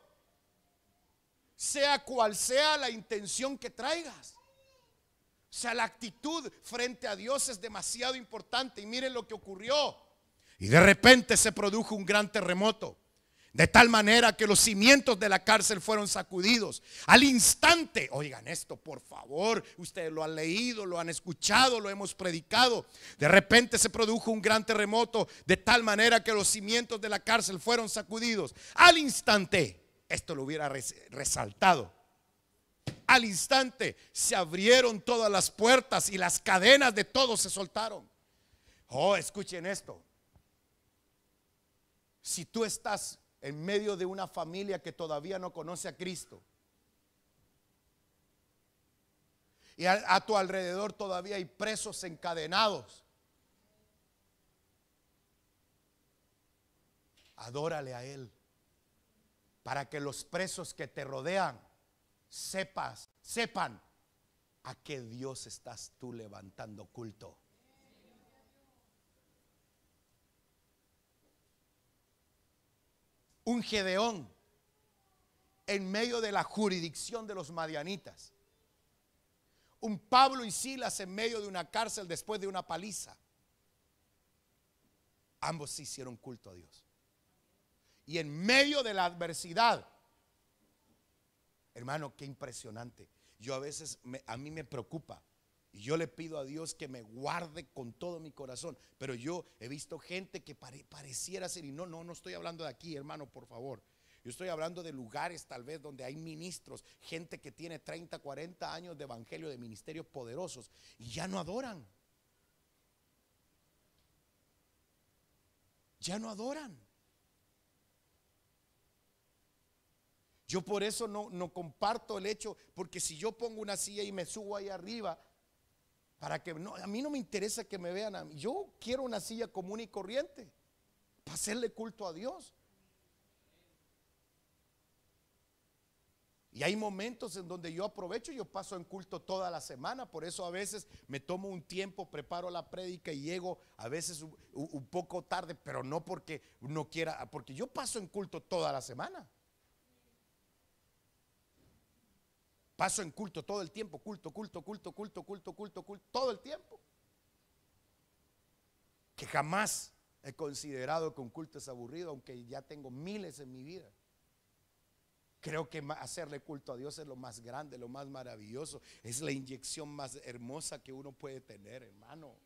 Sea cual sea la intención que traigas. O sea, la actitud frente a Dios es demasiado importante. Y miren lo que ocurrió. Y de repente se produjo un gran terremoto. De tal manera que los cimientos de la cárcel fueron sacudidos. Al instante, oigan esto por favor, ustedes lo han leído, lo han escuchado, lo hemos predicado. De repente se produjo un gran terremoto, de tal manera que los cimientos de la cárcel fueron sacudidos. Al instante, esto lo hubiera resaltado. Al instante se abrieron todas las puertas y las cadenas de todos se soltaron. Oh, escuchen esto. Si tú estás en medio de una familia que todavía no conoce a Cristo y a tu alrededor todavía hay presos encadenados, adórale a Él para que los presos que te rodean sepan a qué Dios estás tú levantando culto. Un Gedeón en medio de la jurisdicción de los madianitas. Un Pablo y Silas en medio de una cárcel después de una paliza. Ambos se hicieron culto a Dios. Y en medio de la adversidad, hermano, qué impresionante. Yo a veces, a mí me preocupa. Y yo le pido a Dios que me guarde con todo mi corazón. Pero yo he visto gente que pareciera ser, y no estoy hablando de aquí, hermano, por favor. Yo estoy hablando de lugares tal vez donde hay ministros, gente que tiene 30, 40 años de evangelio, de ministerios poderosos, y ya no adoran. Ya no adoran. Yo por eso no comparto el hecho, porque si yo pongo una silla y me subo ahí arriba, para que a mí no me interesa que me vean a mí. Yo quiero una silla común y corriente para hacerle culto a Dios. Y hay momentos en donde yo aprovecho, yo paso en culto toda la semana. Por eso a veces me tomo un tiempo, preparo la prédica y llego a veces un poco tarde, pero no porque no quiera, porque yo paso en culto toda la semana. Paso en culto todo el tiempo, culto, todo el tiempo. Que jamás he considerado que un culto es aburrido, aunque ya tengo miles en mi vida. Creo que hacerle culto a Dios es lo más grande, lo más maravilloso. Es la inyección más hermosa que uno puede tener, hermano.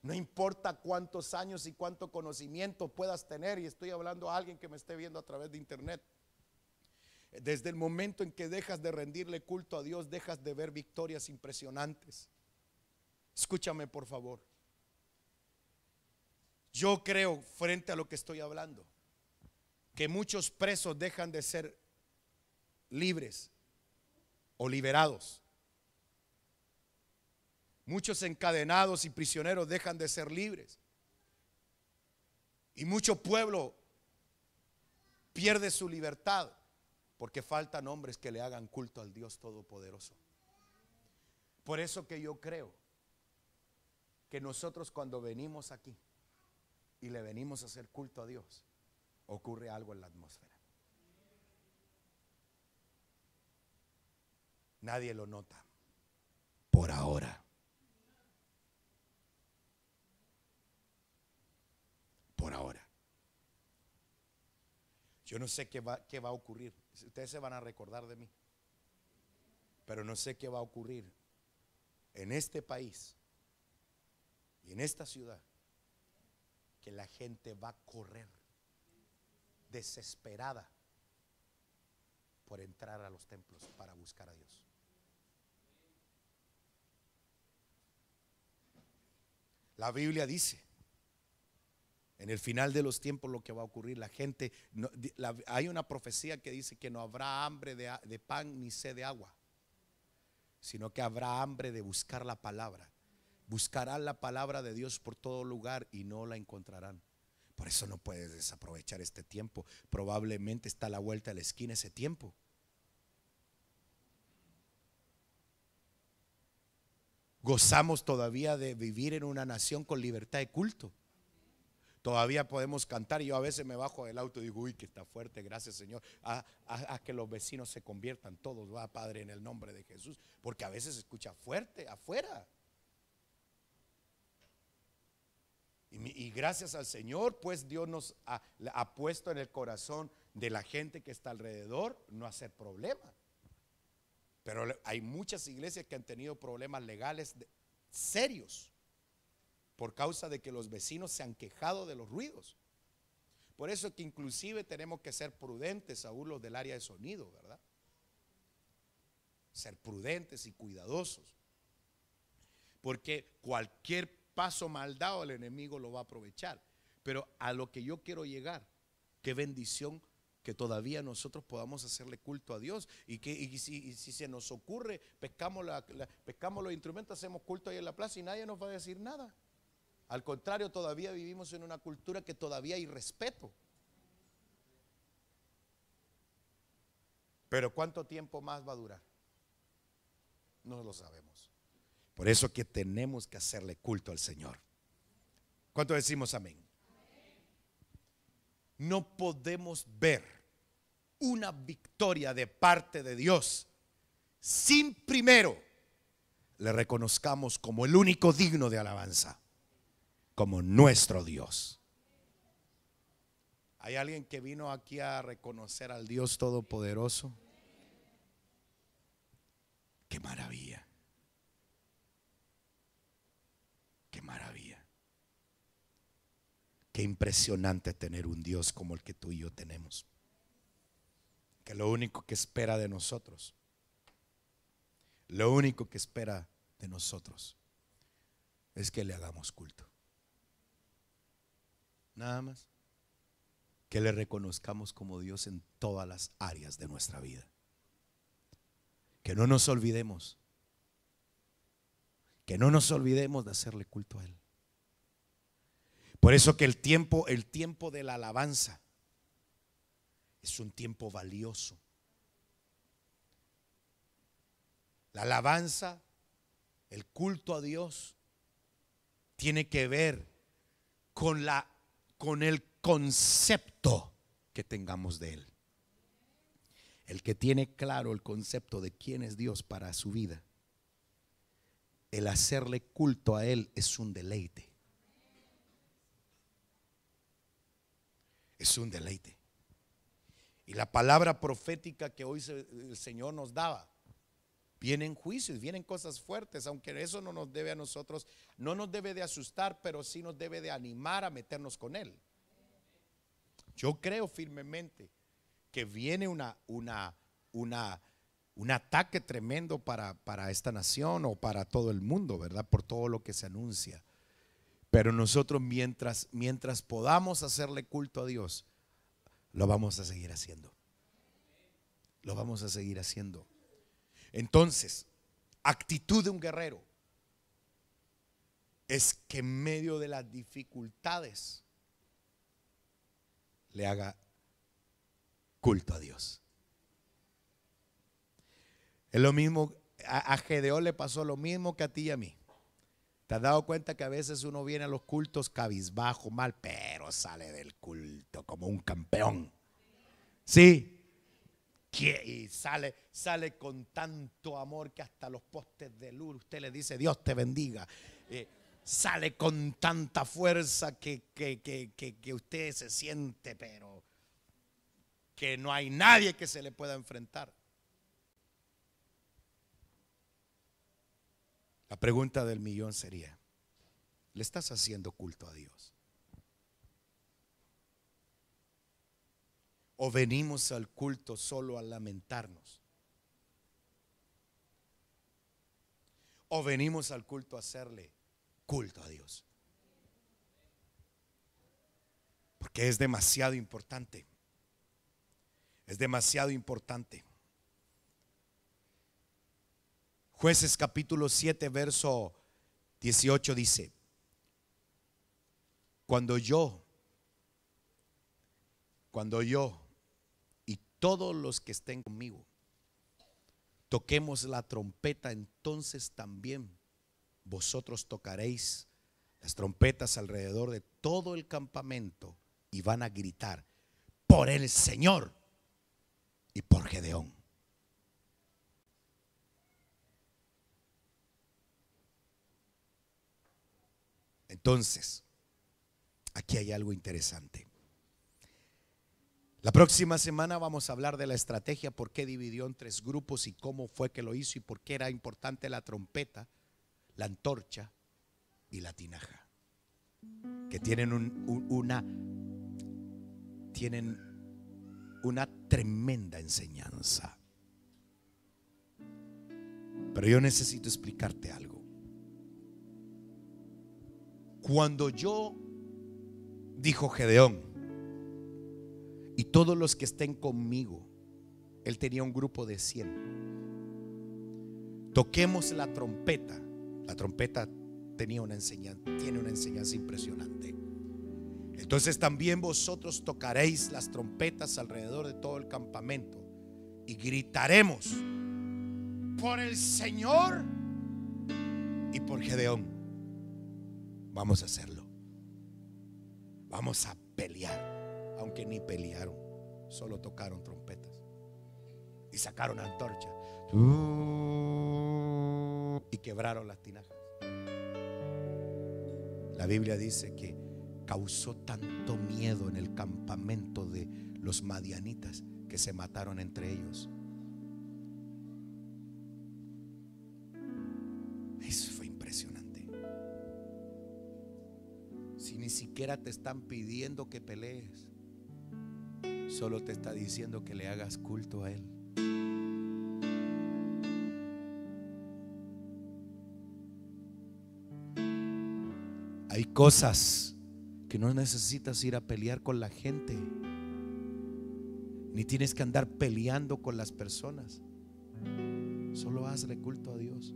No importa cuántos años y cuánto conocimiento puedas tener, y estoy hablando a alguien que me esté viendo a través de internet. Desde el momento en que dejas de rendirle culto a Dios, dejas de ver victorias impresionantes. Escúchame, por favor. Yo creo, frente a lo que estoy hablando, que muchos presos dejan de ser libres o liberados. Muchos encadenados y prisioneros dejan de ser libres. Y mucho pueblo pierde su libertad porque faltan hombres que le hagan culto al Dios Todopoderoso. Por eso que yo creo que nosotros, cuando venimos aquí y le venimos a hacer culto a Dios, ocurre algo en la atmósfera. Nadie lo nota por ahora. Por ahora. Yo no sé qué va a ocurrir. Ustedes se van a recordar de mí, pero no sé qué va a ocurrir en este país y en esta ciudad, que la gente va a correr desesperada por entrar a los templos para buscar a Dios. La Biblia dice, en el final de los tiempos, lo que va a ocurrir, la gente, hay una profecía que dice que no habrá hambre de pan ni sed de agua, sino que habrá hambre de buscar la palabra. Buscarán la palabra de Dios por todo lugar y no la encontrarán. Por eso no puedes desaprovechar este tiempo. Probablemente está a la vuelta de la esquina ese tiempo. Gozamos todavía de vivir en una nación con libertad de culto. Todavía podemos cantar, y yo a veces me bajo del auto y digo, uy, que está fuerte, gracias Señor, a que los vecinos se conviertan todos, va Padre, en el nombre de Jesús, porque a veces se escucha fuerte afuera. Y gracias al Señor, pues Dios nos ha puesto en el corazón de la gente que está alrededor no hacer problema. Pero hay muchas iglesias que han tenido problemas legales serios por causa de que los vecinos se han quejado de los ruidos. Por eso que inclusive tenemos que ser prudentes, aún los del área de sonido, ¿verdad? Ser prudentes y cuidadosos, porque cualquier paso mal dado el enemigo lo va a aprovechar. Pero a lo que yo quiero llegar, qué bendición que todavía nosotros podamos hacerle culto a Dios, y si se nos ocurre, pescamos los instrumentos, hacemos culto ahí en la plaza y nadie nos va a decir nada. Al contrario, todavía vivimos en una cultura que todavía hay respeto. Pero ¿cuánto tiempo más va a durar? No lo sabemos. Por eso que tenemos que hacerle culto al Señor. ¿Cuánto decimos amén? No podemos ver una victoria de parte de Dios sin primero le reconozcamos como el único digno de alabanza, como nuestro Dios. ¿Hay alguien que vino aquí a reconocer al Dios Todopoderoso? ¡Qué maravilla! ¡Qué maravilla! Qué impresionante tener un Dios como el que tú y yo tenemos, que lo único que espera de nosotros, lo único que espera de nosotros es que le hagamos culto. Nada más. Que le reconozcamos como Dios en todas las áreas de nuestra vida. Que no nos olvidemos. Que no nos olvidemos de hacerle culto a Él. Por eso que el tiempo de la alabanza es un tiempo valioso. La alabanza, el culto a Dios, tiene que ver con el concepto que tengamos de Él. El que tiene claro el concepto de quién es Dios para su vida, el hacerle culto a Él es un deleite. Es un deleite. Y la palabra profética que hoy el Señor nos daba, vienen juicios, vienen cosas fuertes, aunque eso no nos debe a nosotros, no nos debe de asustar, pero sí nos debe de animar a meternos con Él. Yo creo firmemente que viene un ataque tremendo para esta nación o para todo el mundo, ¿verdad? Por todo lo que se anuncia. Pero nosotros mientras podamos hacerle culto a Dios, lo vamos a seguir haciendo. Lo vamos a seguir haciendo. Entonces, actitud de un guerrero es que en medio de las dificultades le haga culto a Dios. Es lo mismo, a Gedeón le pasó lo mismo que a ti y a mí. ¿Te has dado cuenta que a veces uno viene a los cultos cabizbajo, mal, pero sale del culto como un campeón? Sí. Y sale con tanto amor que hasta los postes de luz usted le dice Dios te bendiga. Sale con tanta fuerza que usted se siente, pero que no hay nadie que se le pueda enfrentar. La pregunta del millón sería: ¿le estás haciendo culto a Dios? ¿O venimos al culto solo a lamentarnos? ¿O venimos al culto a hacerle culto a Dios? Porque es demasiado importante. Es demasiado importante. Jueces capítulo 7 verso 18 dice: Cuando yo y todos los que estén conmigo toquemos la trompeta, entonces también vosotros tocaréis las trompetas alrededor de todo el campamento y van a gritar por el Señor y por Gedeón. Entonces, aquí hay algo interesante. La próxima semana vamos a hablar de la estrategia, por qué dividió en 3 grupos y cómo fue que lo hizo y por qué era importante la trompeta, la antorcha y la tinaja, que tienen una tremenda enseñanza. Pero yo necesito explicarte algo. Cuando dijo Gedeón, y todos los que estén conmigo, él tenía un grupo de 100. Toquemos la trompeta. La trompeta tiene una enseñanza impresionante. Entonces también vosotros tocaréis las trompetas alrededor de todo el campamento y gritaremos por el Señor y por Gedeón. Vamos a hacerlo. Vamos a pelear. Aunque ni pelearon, solo tocaron trompetas y sacaron antorchas y quebraron las tinajas. La Biblia dice que causó tanto miedo en el campamento de los madianitas que se mataron entre ellos. Eso fue impresionante. Si ni siquiera te están pidiendo que pelees, solo te está diciendo que le hagas culto a Él. Hay cosas que no necesitas ir a pelear con la gente, ni tienes que andar peleando con las personas. Solo hazle culto a Dios.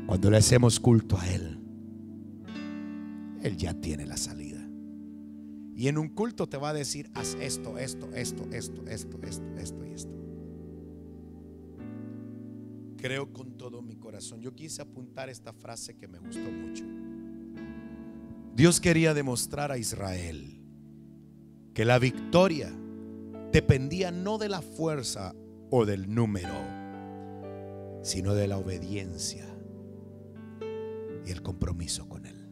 Cuando le hacemos culto a Él, Él ya tiene la salida. Y en un culto te va a decir: haz esto y esto. Creo con todo mi corazón. Yo quise apuntar esta frase que me gustó mucho. Dios quería demostrar a Israel que la victoria dependía no de la fuerza o del número, sino de la obediencia y el compromiso con Él.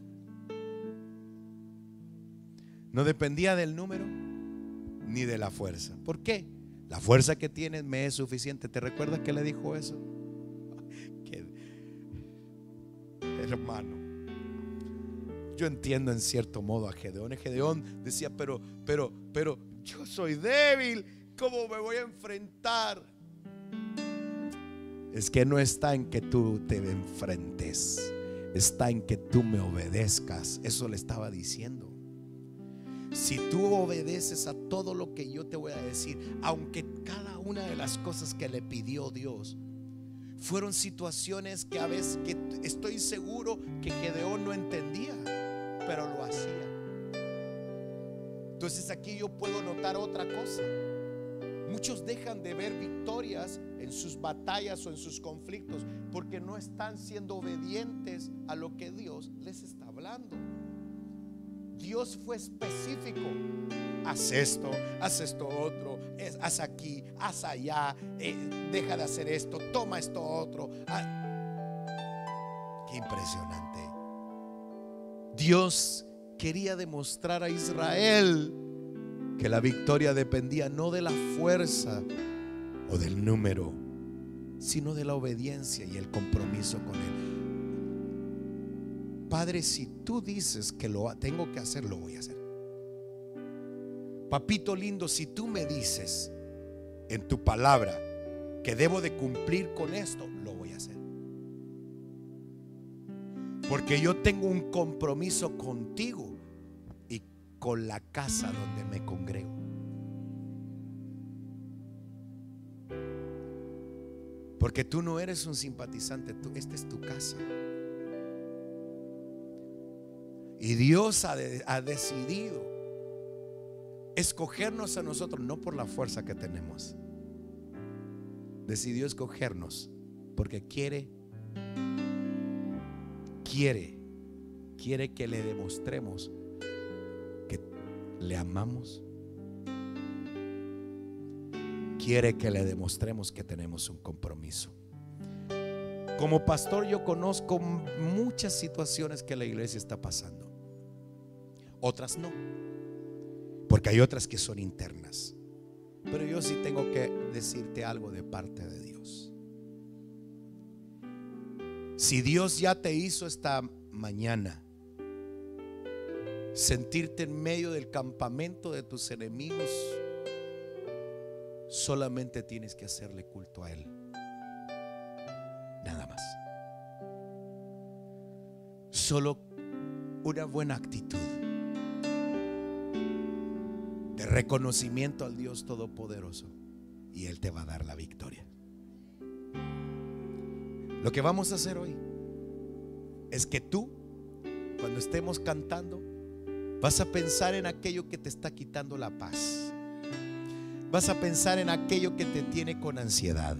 No dependía del número ni de la fuerza. ¿Por qué? La fuerza que tienes me es suficiente. ¿Te recuerdas que le dijo eso? Hermano, yo entiendo en cierto modo a Gedeón. Gedeón decía, pero yo soy débil, ¿cómo me voy a enfrentar? Es que no está en que tú te enfrentes, está en que tú me obedezcas. Eso le estaba diciendo. Si tú obedeces a todo lo que yo te voy a decir, aunque cada una de las cosas que le pidió Dios fueron situaciones que a veces que estoy seguro que Gedeón no entendía, pero lo hacía. Entonces aquí yo puedo notar otra cosa. Muchos dejan de ver victorias en sus batallas o en sus conflictos porque no están siendo obedientes a lo que Dios les está hablando. Dios fue específico. Haz esto otro, haz aquí, haz allá, deja de hacer esto, toma esto otro. Qué impresionante. Dios quería demostrar a Israel que la victoria dependía no de la fuerza o del número, sino de la obediencia y el compromiso con Él. Padre, si tú dices que lo tengo que hacer, lo voy a hacer. Papito lindo, si tú me dices en tu palabra que debo de cumplir con esto, lo voy a hacer. Porque yo tengo un compromiso contigo y con la casa donde me congrego. Porque tú no eres un simpatizante, esta es tu casa. Y Dios ha decidido escogernos a nosotros, no por la fuerza que tenemos. Decidió escogernos porque quiere que le demostremos que le amamos. Quiere que le demostremos que tenemos un compromiso. Como pastor yo conozco muchas situaciones que la iglesia está pasando. Otras no, porque hay otras que son internas. Pero yo sí tengo que decirte algo de parte de Dios. Si Dios ya te hizo esta mañana sentirte en medio del campamento de tus enemigos, solamente tienes que hacerle culto a Él. Nada más. Solo una buena actitud de reconocimiento al Dios Todopoderoso y Él te va a dar la victoria. Lo que vamos a hacer hoy es que tú, cuando estemos cantando, vas a pensar en aquello que te está quitando la paz. Vas a pensar en aquello que te tiene con ansiedad.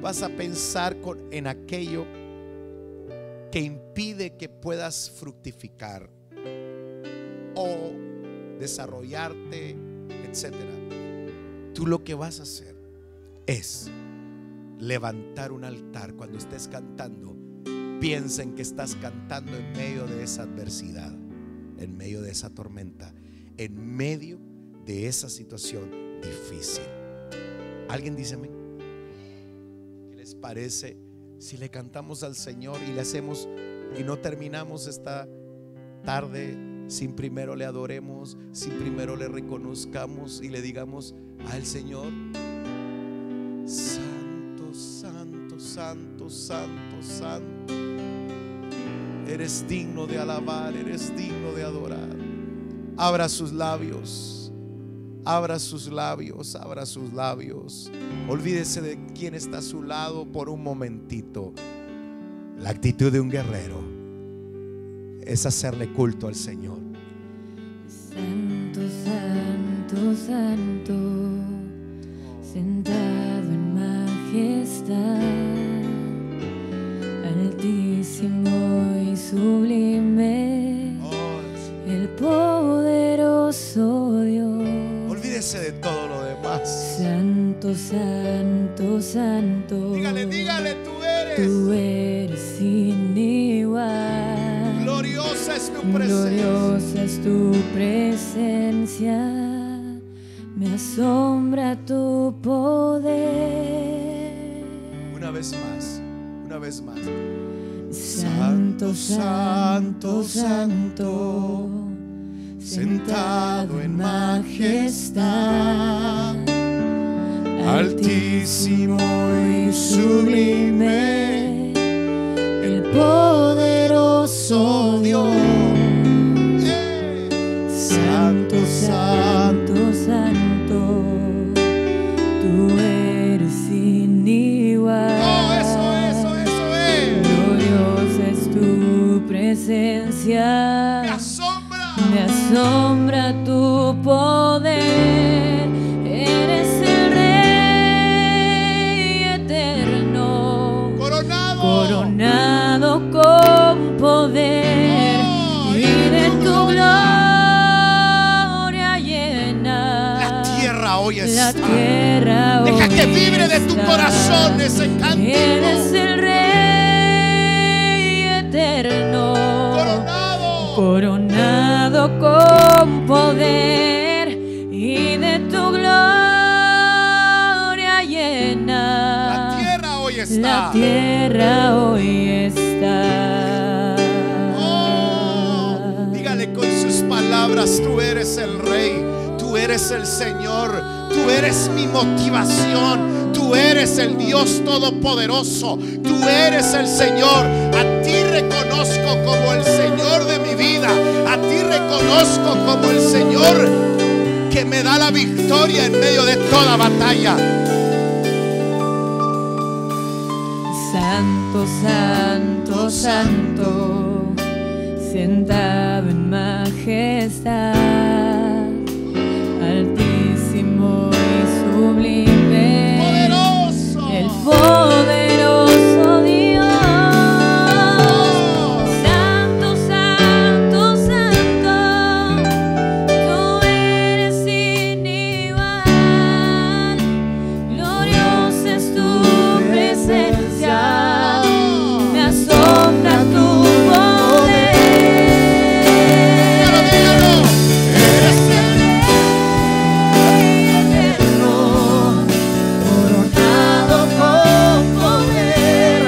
Vas a pensar en aquello que impide que puedas fructificar o desarrollarte, etcétera. Tú lo que vas a hacer es levantar un altar. Cuando estés cantando, piensa en que estás cantando en medio de esa adversidad, en medio de esa tormenta, en medio de esa situación difícil. ¿Alguien dice amén? ¿Qué les parece si le cantamos al Señor y le hacemos y no terminamos esta tarde sin primero le adoremos, sin primero le reconozcamos y le digamos al Señor: Santo, santo, santo, santo, santo, eres digno de alabar, eres digno de adorar. Abra sus labios, abra sus labios, abra sus labios. Olvídese de quién está a su lado por un momentito. La actitud de un guerrero es hacerle culto al Señor. Santo, santo, santo, sentado en majestad, altísimo y sublime, el poderoso Dios. Olvídese de todo lo demás. Santo, santo, santo. Dígale, tú eres. Tú eres sin igual. Gloriosa es tu presencia. Gloriosa es tu presencia, me asombra tu poder. Una vez más, una vez más. Santo, santo, santo, sentado en majestad, altísimo y sublime, el poderoso Dios. Santo, santo, santo, tú eres sin igual. Oh, eso es. Gloriosa es tu presencia, me asombra tu poder. Eres el Rey eterno, coronado con poder, y de tu gloria llena La tierra hoy la está. tierra. Deja hoy que vibre de tu está. corazón ese cántico. Eres el Rey eterno, coronado con poder, y de tu gloria llena La tierra hoy está. la tierra hoy está. Oh, dígale con sus palabras: tú eres el Rey, tú eres el Señor, tú eres mi motivación, tú eres el Dios Todopoderoso, tú eres el Señor. A ti reconozco como el Señor de mi vida, a ti reconozco como el Señor que me da la victoria en medio de toda batalla. Santo, santo, santo, sentado en majestad, altísimo y sublime, Poderoso. el poderoso Dios. Santo, santo, santo, tú eres sin igual. Gloriosa es tu presencia, me asombra tu poder. Dígalo. Eres el Rey eterno, coronado con poder,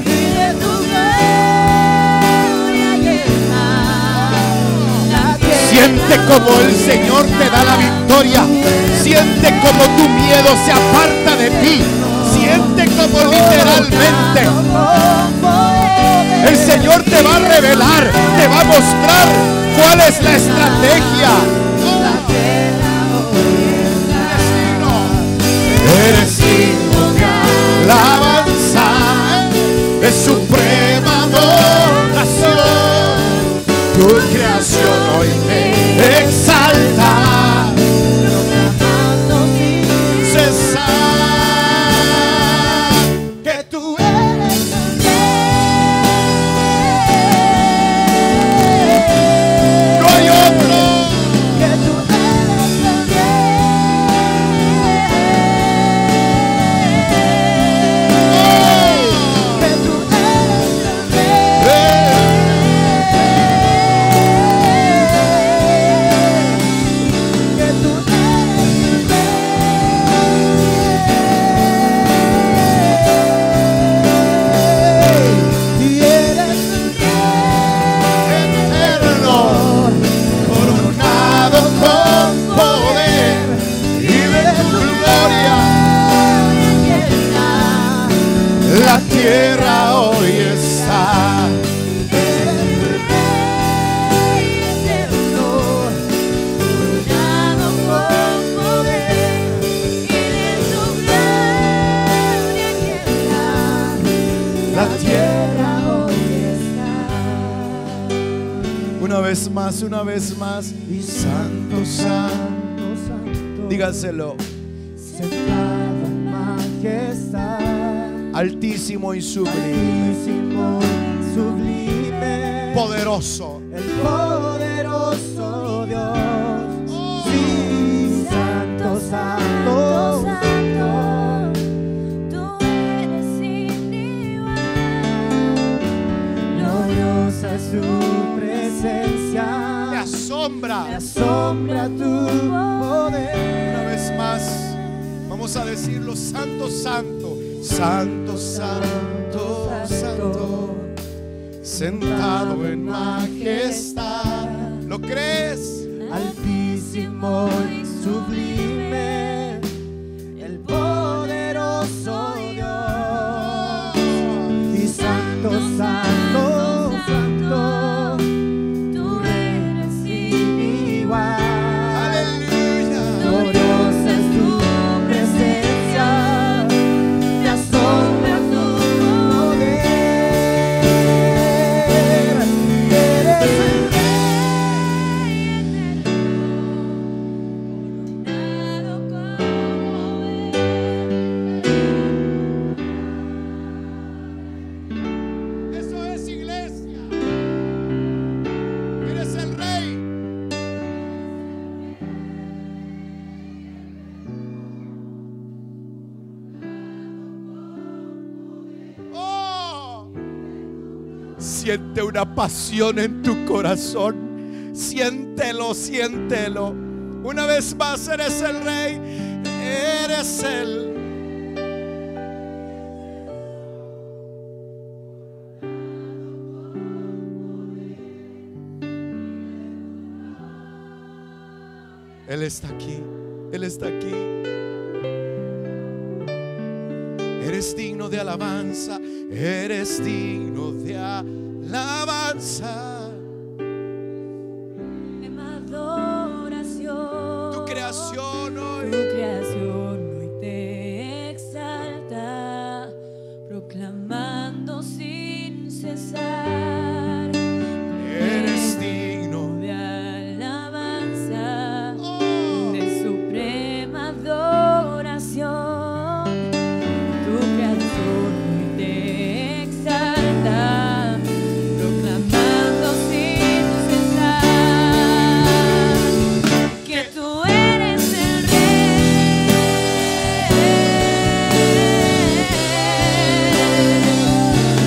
y de tu gloria llena la tierra. Siente como el Señor te da la victoria. Siente como tu miedo se aparta de ti. Siente como literalmente el Señor te va a revelar, te va a mostrar cuál es la estrategia. Eres digno de alabanza, de suprema adoración. Tu creación hoy te exalta, sin cesar, que tú eres no hay otro. Que tú eres el Rey, que tú eres el que tú eres y eres Eterno, coronado con poder, y de tu gloria la tierra hoy está. La tierra una vez más, y santo, santo, santo, dígaselo. Sentado en majestad, Altísimo y sublime, altísimo y sublime, poderoso, el poderoso Dios. Sí, santo, santo, santo, tú eres sin igual. Gloriosa es su presencia, presencia. Me asombra. Me asombra tu poder. Una vez más, vamos a decirlo: Santo, Santo, Santo, Santo, Santo, sentado en majestad. ¿Lo crees? Altísimo y sublime, el poderoso Dios. Y santo, santo, santo, tú eres sin igual. Aleluya. Gloriosa es tu presencia, me asombra tu poder. Eres el Eso es, iglesia. Eres el Rey. Oh, siente una pasión en tu corazón. Siéntelo, siéntelo. Una vez más, eres el Rey. Eres el Él está aquí, Él está aquí. Eres digno de alabanza, eres digno de alabanza. adoración. Tu creación Tu hoy, creación hoy te exalta, proclamando sin cesar. eres digno. De alabanza, Oh, de suprema adoración. Tu creación hoy te exalta, proclamando sin cesar que tú eres el Rey,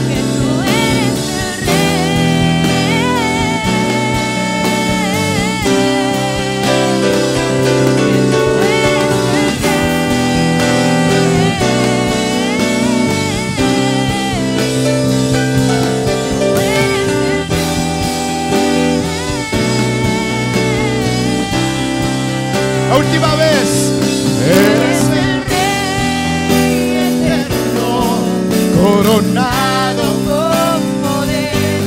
que tú eres el la última vez. Eres el Rey eterno, coronado. con poder,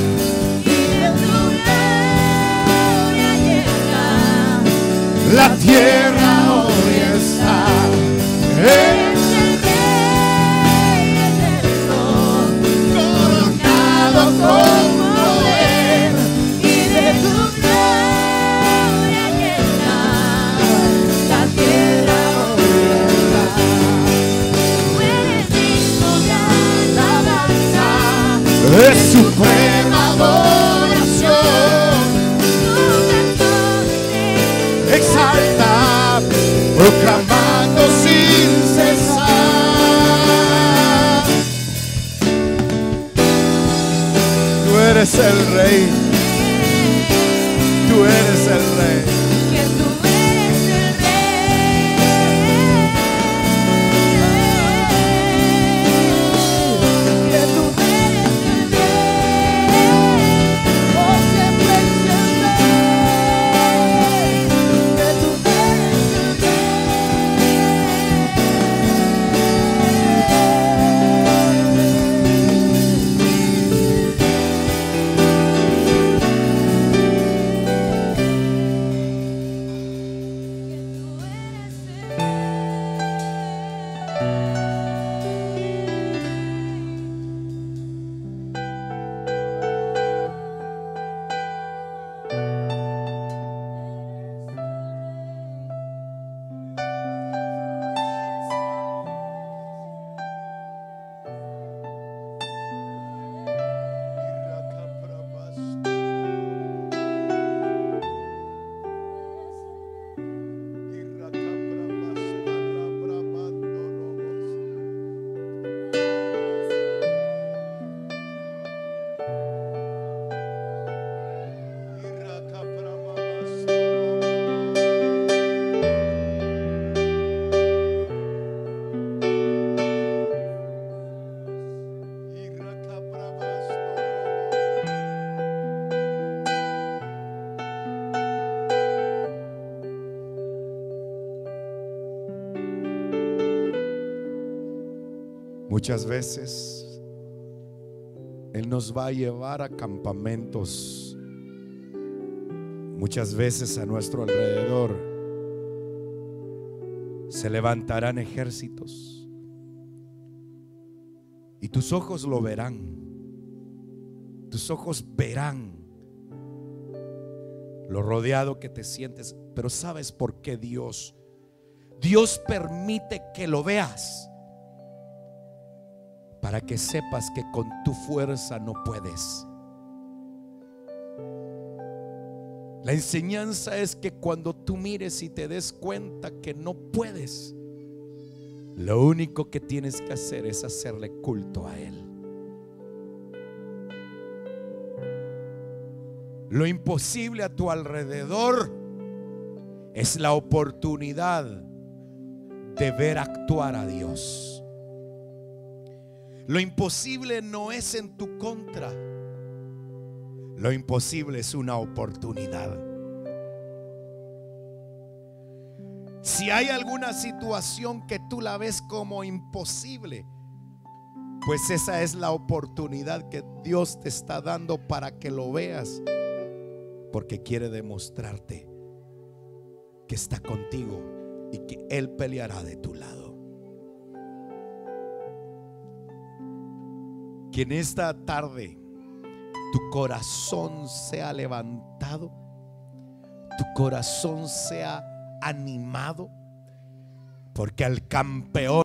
y de tu gloria llena La tierra hoy está. eres el Rey eterno, Coronado con poder. y de tu gloria llena la tierra hoy está. Tú eres digno de alabanza, Es suprema adoración. tu canción te Exalta, proclamando sin cesar. Tú eres el Rey. Tú eres el Rey. que tú eres el Rey, que tú eres el Rey, por siempre y siempre, que tú eres el Rey. Muchas veces Él nos va a llevar a campamentos. Muchas veces a nuestro alrededor se levantarán ejércitos y tus ojos lo verán. Tus ojos verán lo rodeado que te sientes. Pero ¿sabes por qué Dios permite que lo veas? Para que sepas que con tu fuerza no puedes. La enseñanza es que cuando tú mires y te des cuenta que no puedes, lo único que tienes que hacer es hacerle culto a Él. Lo imposible a tu alrededor es la oportunidad de ver actuar a Dios. Lo imposible no es en tu contra. Lo imposible es una oportunidad. Si hay alguna situación que tú la ves como imposible, pues esa es la oportunidad que Dios te está dando para que lo veas, porque quiere demostrarte que está contigo y que Él peleará de tu lado. Que en esta tarde tu corazón sea levantado, tu corazón sea animado, porque el campeón,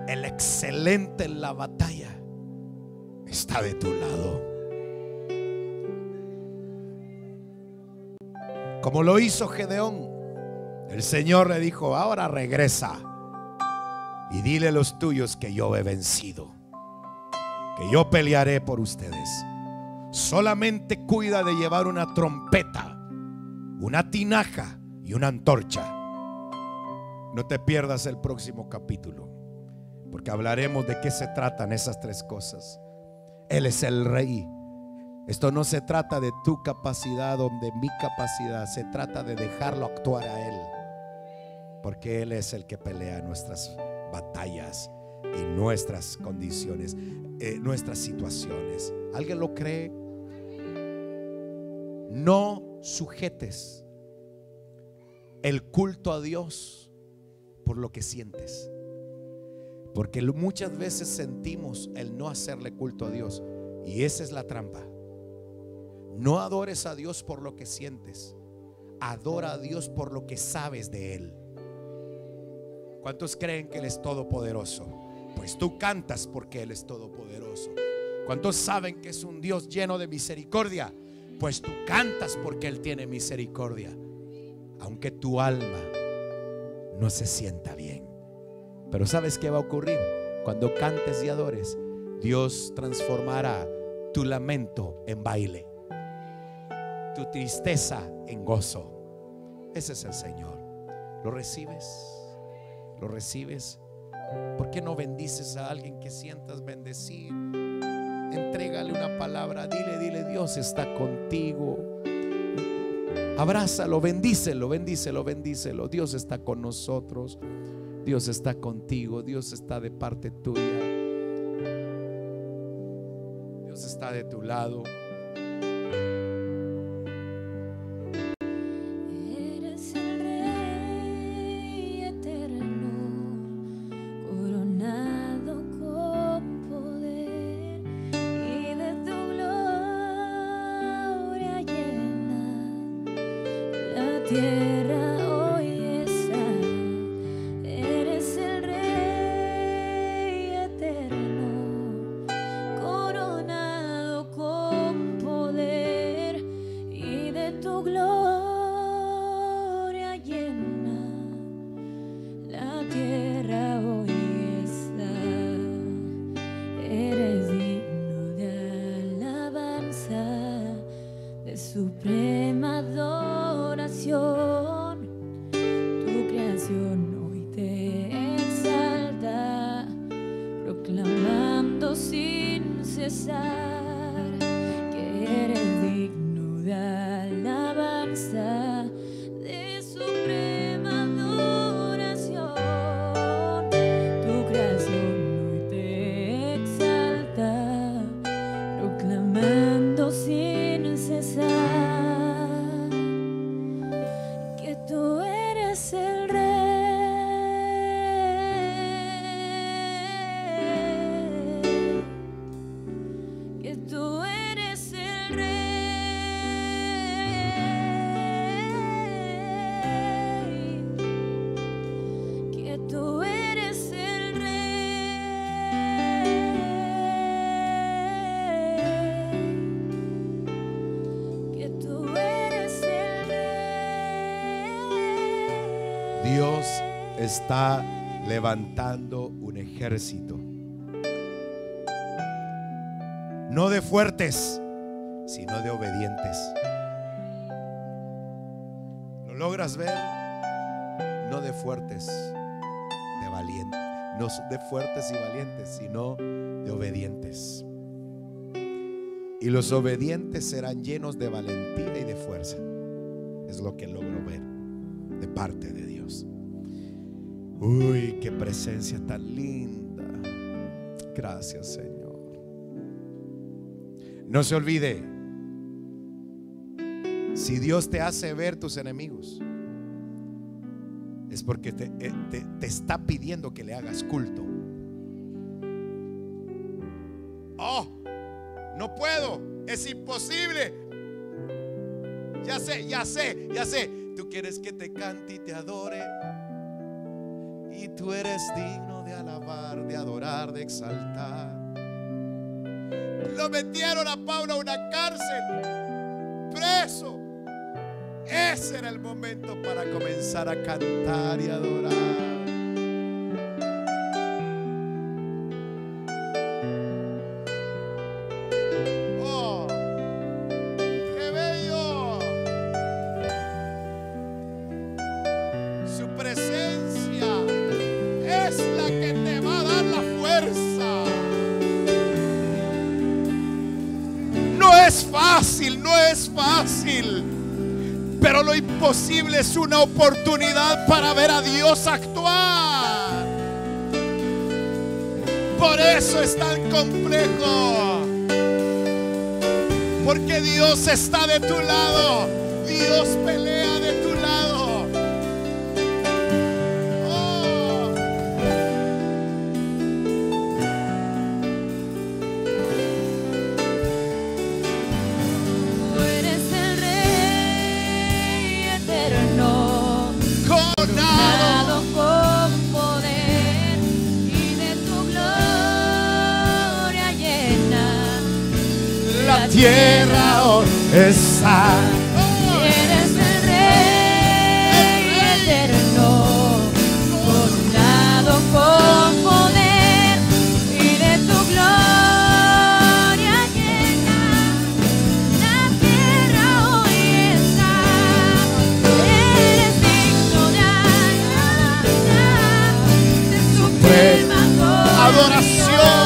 el excelente en la batalla, está de tu lado. Como lo hizo Gedeón, el Señor le dijo: ahora regresa y dile a los tuyos que yo he vencido, que yo pelearé por ustedes. Solamente cuida de llevar una trompeta, una tinaja y una antorcha. No te pierdas el próximo capítulo, porque hablaremos de qué se tratan esas tres cosas. Él es el rey. Esto no se trata de tu capacidad o de mi capacidad. Se trata de dejarlo actuar a Él, porque Él es el que pelea nuestras batallas y nuestras condiciones, nuestras situaciones. ¿Alguien lo cree? No sujetes el culto a Dios por lo que sientes, porque muchas veces sentimos el no hacerle culto a Dios, y esa es la trampa. No adores a Dios por lo que sientes, adora a Dios por lo que sabes de Él. ¿Cuántos creen que Él es todopoderoso? Pues tú cantas porque Él es todopoderoso. ¿Cuántos saben que es un Dios lleno de misericordia? Pues tú cantas porque Él tiene misericordia, aunque tu alma no se sienta bien. Pero ¿sabes qué va a ocurrir? Cuando cantes y adores, Dios transformará tu lamento en baile, tu tristeza en gozo. Ese es el Señor. ¿Lo recibes? ¿Lo recibes? ¿Por qué no bendices a alguien que sientas bendecir? Entrégale una palabra, dile: Dios está contigo. Abrázalo, bendícelo, bendícelo, bendícelo. Dios está con nosotros, Dios está contigo, Dios está de parte tuya, Dios está de tu lado. Tierra hoy está, eres el Rey eterno, coronado con poder, y de tu gloria llena. La tierra hoy está, eres digno de alabanza, de suprema adoración. Tu creación hoy te exalta, proclamando sin cesar que eres digno de alabanza, de suprema adoración. Tu creación hoy te que tú eres el rey, que tú eres el rey, que tú eres el rey. Dios está levantando un ejército, no de fuertes, sino de obedientes. ¿Lo logras ver? No de fuertes, de valientes, no de fuertes y valientes, sino de obedientes. Y los obedientes serán llenos de valentía y de fuerza. Es lo que logro ver de parte de Dios. Uy, qué presencia tan linda. Gracias, Señor. No se olvide, si Dios te hace ver tus enemigos, es porque te está pidiendo que le hagas culto. Oh, no puedo, es imposible. Ya sé. Tú quieres que te cante y te adore, y tú eres digno de alabar, de adorar, de exaltar. Lo metieron a Pablo a una cárcel, preso. Ese era el momento para comenzar a cantar y adorar. Oh, qué bello. Su presencia es la que te va a dar la fuerza. No es fácil, pero lo imposible es una oportunidad para ver a Dios actuar. Por eso es tan complejo, porque Dios está de tu lado, Dios pelea de tu lado. Tierra está. Eres el rey eterno, coronado con poder, y de tu gloria llena la tierra hoy está. Eres digno de alabanza, de suprema adoración.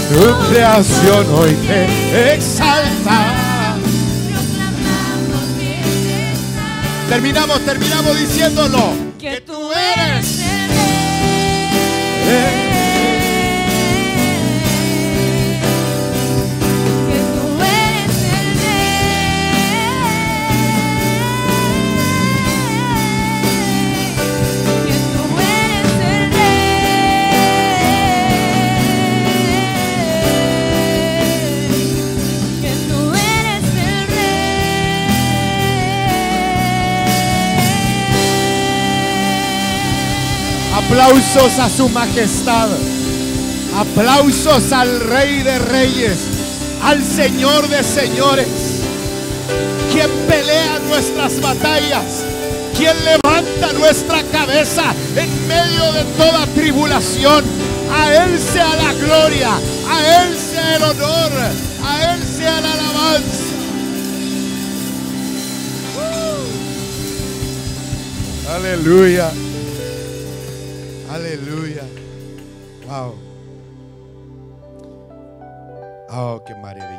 Tu creación hoy te exalta. Terminamos diciéndolo. Que tú eres el rey. Que tú eres el rey. Que tú eres el Aplausos a su majestad. Aplausos al Rey de Reyes, al Señor de Señores, quien pelea nuestras batallas, quien levanta nuestra cabeza en medio de toda tribulación. A Él sea la gloria, a Él sea el honor, a Él sea la alabanza. Aleluya. Aleluya. Wow. Oh, qué maravilloso.